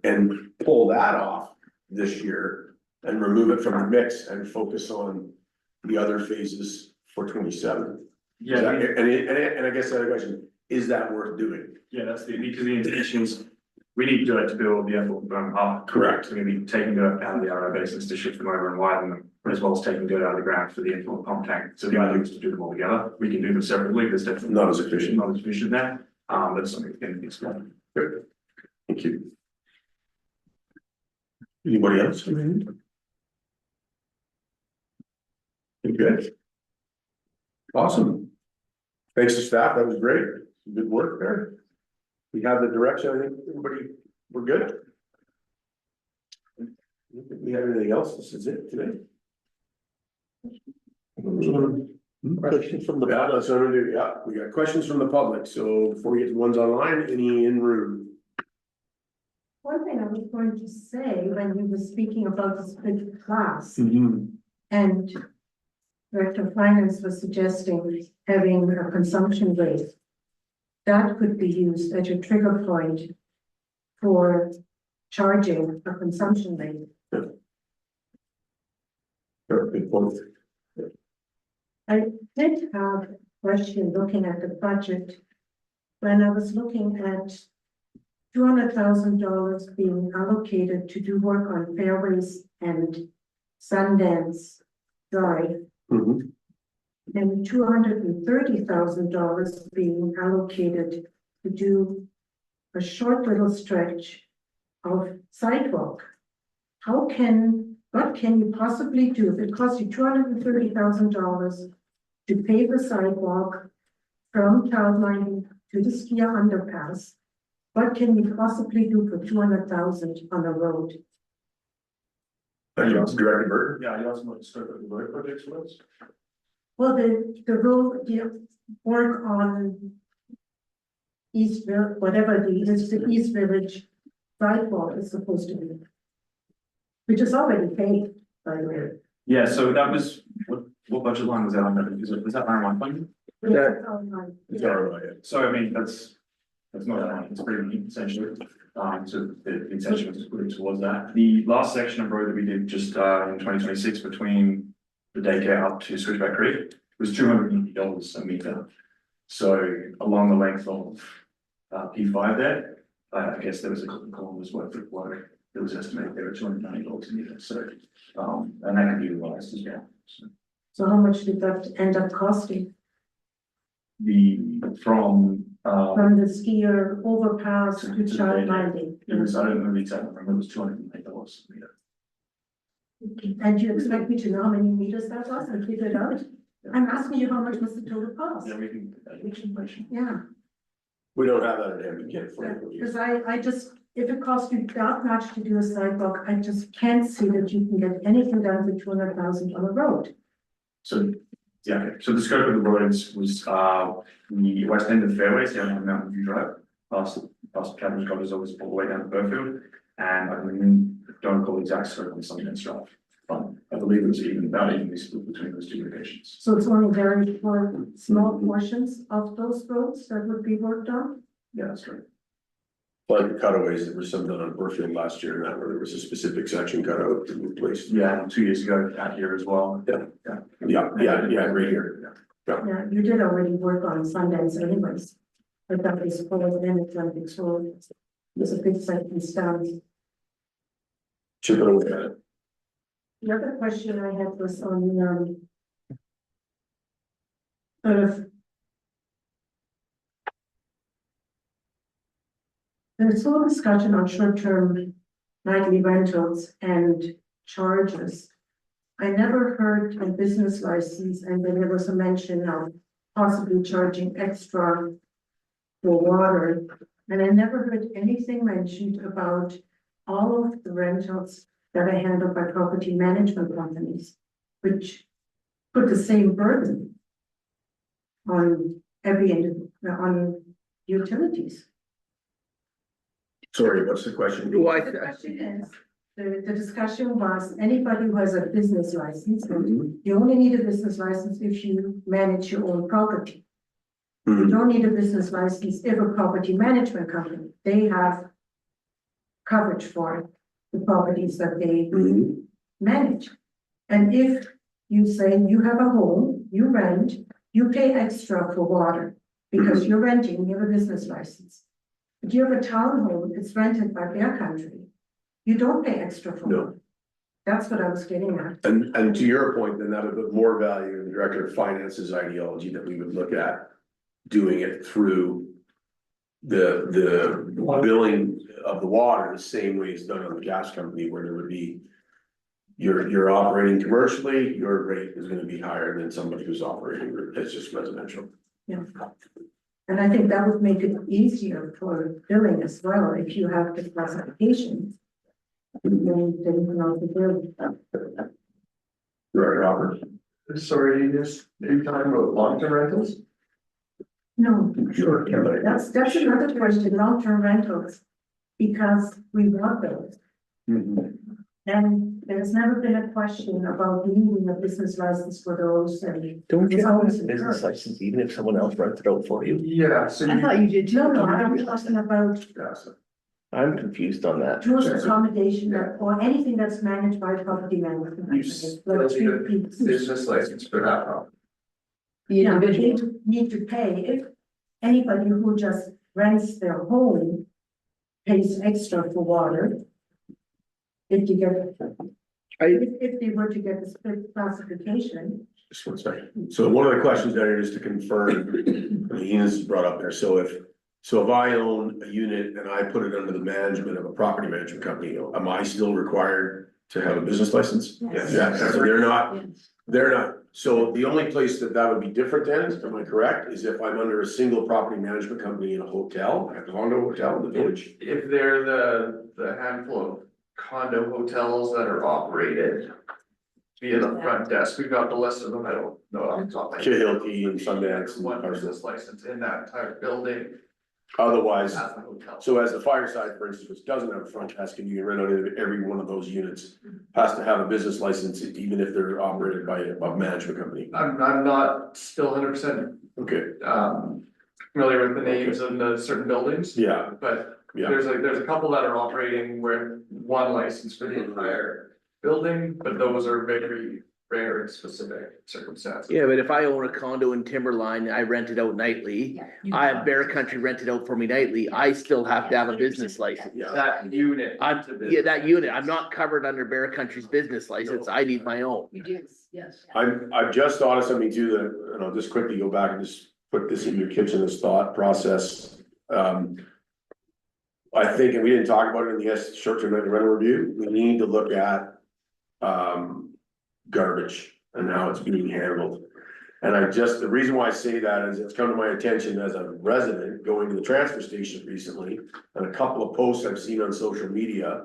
pull that off this year and remove it from the mix and focus on the other phases for 27. Yeah, And I guess the other question, is that worth doing? yeah, that's because the intentions, we need dirt to build the effluent berm up. Correct. We're gonna be taking dirt out of the RI basins to shift them over and widen them, as well as taking dirt out of the ground for the effluent pump tank. So the idea is to do them all together. We can do them separately, there's definitely Not as efficient. not as efficient there, but it's something that can be explored. Good. Thank you. Anybody else? Good. Awesome. Thanks to staff, that was great. Good work there. We have the direction, I think everybody, we're good. I don't think we have anything else, this is it today. Questions from the Yeah, public? that's what I'm gonna do, yeah, we got questions from the public, so before we get to ones online, any in room? One thing I was going to say when you were speaking about the split class Mm-hmm. and Director of Finance was suggesting having a consumption rate. That could be used as a trigger point for charging a consumption rate. Good point. I did have a question looking at the budget. When I was looking at $200,000 being allocated to do work on Fairways and Sundance Drive, Mhm. and $230,000 being allocated to do a short little stretch of sidewalk. What can you possibly do if it costs you $230,000 to pave the sidewalk from Town Line to the Skia underpass? What can you possibly do for $200,000 on a road? Thank you, Director Burke. Yeah, you also want to start with the road projects was? Well, the road, the work on Eastville, whatever the East Village sidewalk is supposed to be. Which is already paid, by the way. Yeah, so that was, what budget line was that on? Was that line one funding? It's all right. So I mean, that's not that line, it's pretty neat essentially. So the intention was to put it towards that. The last section of road that we did just in 2026 between the daycare up to Switchback Creek was $280 a meter. So along the length of P5 there, I guess there was a couple of kilometers worth of work it was estimated there were $290 a meter, so, and that can be utilized as well. So So how much did that end up costing? from, From the skier overpass To to the child daycare. landing? it was, I don't know the exact number, it was $290 a meter. And you expect me to know how many meters that was and figure it out? I'm asking you how much was the total cost? Yeah, we can, which information. Yeah, We don't have that in hand, we can't. because I just, if it costs you that much to do a sidewalk, I just can't see that you can get anything done for 200,000 on a road. So, yeah, okay. So the scope of the roads was, the west end of the fairways down on Mountain View Drive, past Cameron's Cottage, always all the way down to Burfield. And I don't recall the exact scope on Sundance Drive, but I believe it was about evenly split between those two locations. So it's only very for small portions of those roads that would be worked on? Yeah, that's correct. Like the cutaways, there was some done on Burfield last year, and that where there was a specific section cut out and replaced. Yeah, and 2 years ago out here as well. Yeah, right here. Yeah, you did already work on Sundance anyways. But that is for the Atlantic Road. There's a big section down. Chip it away at it. The other question I had was on, sort of. There's whole discussion on short-term nightly rentals and charges. I never heard a business license, and then there was a mention of possibly charging extra for water. And I never heard anything mentioned about all of the rentals that are handled by property management companies, which put the same burden on every end, on utilities. Sorry, what's the question? The question is, the discussion was, anybody who has a business license, and you only need a business license if you manage your own property. You Mhm. don't need a business license if a property management company, they have coverage for the properties that they Mhm. manage. And if you say you have a home, you rent, you pay extra for water because you're renting, you have a business license. If you have a townhome, it's rented by Bear Country, you don't pay extra for No. water. That's what I was getting at. And to your point, then that would put more value in the director of finance's ideology that we would look at doing it through the billing of the water, the same way it's done on the gas company, where there would be you're operating commercially, your rate is gonna be higher than somebody who's operating, it's just residential. Yeah. And I think that would make it easier for billing as well, if you have the classification. Then you can also bill. Director Roberts. Sorry, you just, are you talking about long-term rentals? No, Sure. that's another question, long-term rentals, because we want those. Mhm. And there's never been a question about needing a business license for those, and Don't you It's have a always business encouraged. license even if someone else rents it out for you? Yeah, so I thought you did too. no, I'm talking about Yeah, so- I'm confused on that. tourist accommodation or anything that's managed by property management. companies, like street fees. business license for that property. The Yeah, they individual. need to pay, if anybody who just rents their home pays extra for water. If you get, if they were to get the split classification, Just one second. So one of the questions there is to confirm, Ian's brought up there, so if I own a unit and I put it under the management of a property management company, am I still required to have a business license? Yes. Yeah, so Yes. they're not, so the only place that would be different then, am I correct, is if I'm under a single property management company in a hotel, a condo hotel in the village? If they're the handful of condo hotels that are operated via the front desk, we've got the list of them, I don't know off the top of my head. Chihilky and Sundance and One Parsons. business license in that entire building Otherwise, as a hotel. so as the fireside, for instance, which doesn't have a front desk and you can rent out every one of those units, has to have a business license, even if they're operated by a management company. I'm not still 100% Okay, familiar with the names of the certain buildings, yeah, but yeah, there's a couple that are operating where one license for the entire building, but those are very rare and specific circumstances. Yeah, but if I own a condo in Timberline, I rent it out nightly. I have Bear Country rented out for me nightly, I still have to have a business license. Yeah, That unit. Yeah, that unit, I'm not covered under Bear Country's business license, I need my own. You do, yes. I've just thought of something too that, and I'll just quickly go back and just put this in your kitchen, this thought process. I think, and we didn't talk about it in the short-term rental review, we need to look at garbage and how it's being handled. And the reason why I say that is it's come to my attention as a resident going to the transfer station recently, and a couple of posts I've seen on social media.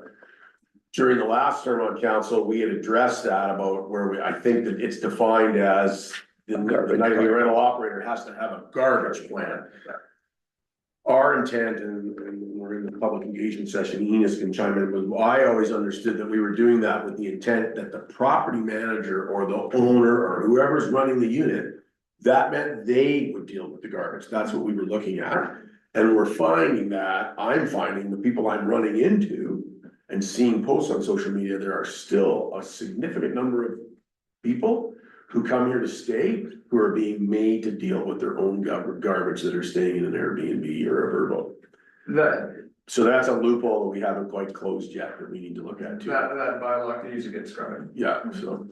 During the last term on council, we had addressed that about where I think that it's defined as the nightly rental operator has to have a garbage plan. Our intent, and we're in the public engagement session, Enos can chime in, was I always understood that we were doing that with the intent that the property manager or the owner or whoever's running the unit, that meant they would deal with the garbage. That's what we were looking at. And we're finding that, I'm finding the people I'm running into and seeing posts on social media, there are still a significant number of people who come here to stay, who are being made to deal with their own garbage that are staying in an Airbnb or a Vrbo. So that's a loophole that we haven't quite closed yet, that we need to look at too. That bylaw can usually get scrubbed. Yeah, so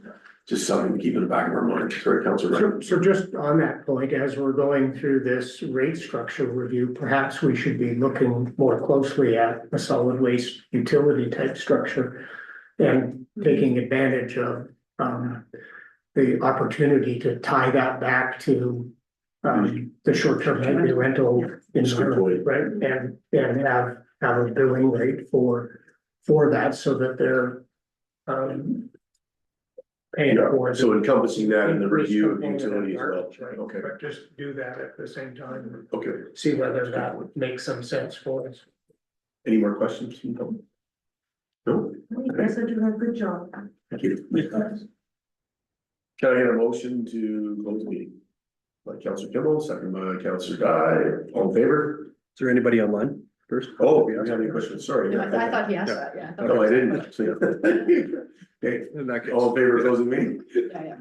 just something to keep in the back of our mind. Sorry, Councilor. So just on that point, as we're going through this rate structure review, perhaps we should be looking more closely at a solid waste utility type structure. And taking advantage of the opportunity to tie that back to the short-term rental environment, right? And have a billing rate for that so that they're paying for. So encompassing that in the review of Increased utility as well. component of garbage, right? Okay, But just do that at the same time, okay. see whether that would make some sense for us. Any more questions? No? You guys are doing a good job. Thank you. Can I get a motion to close the meeting? By Councilor Kimball, second by Councilor Guy, all in favor? Is there anybody online first? Oh, you have any questions? Sorry. No, I thought he asked that, yeah. No, I didn't. Okay, In that case. all in favor of closing meeting? Yeah, yeah.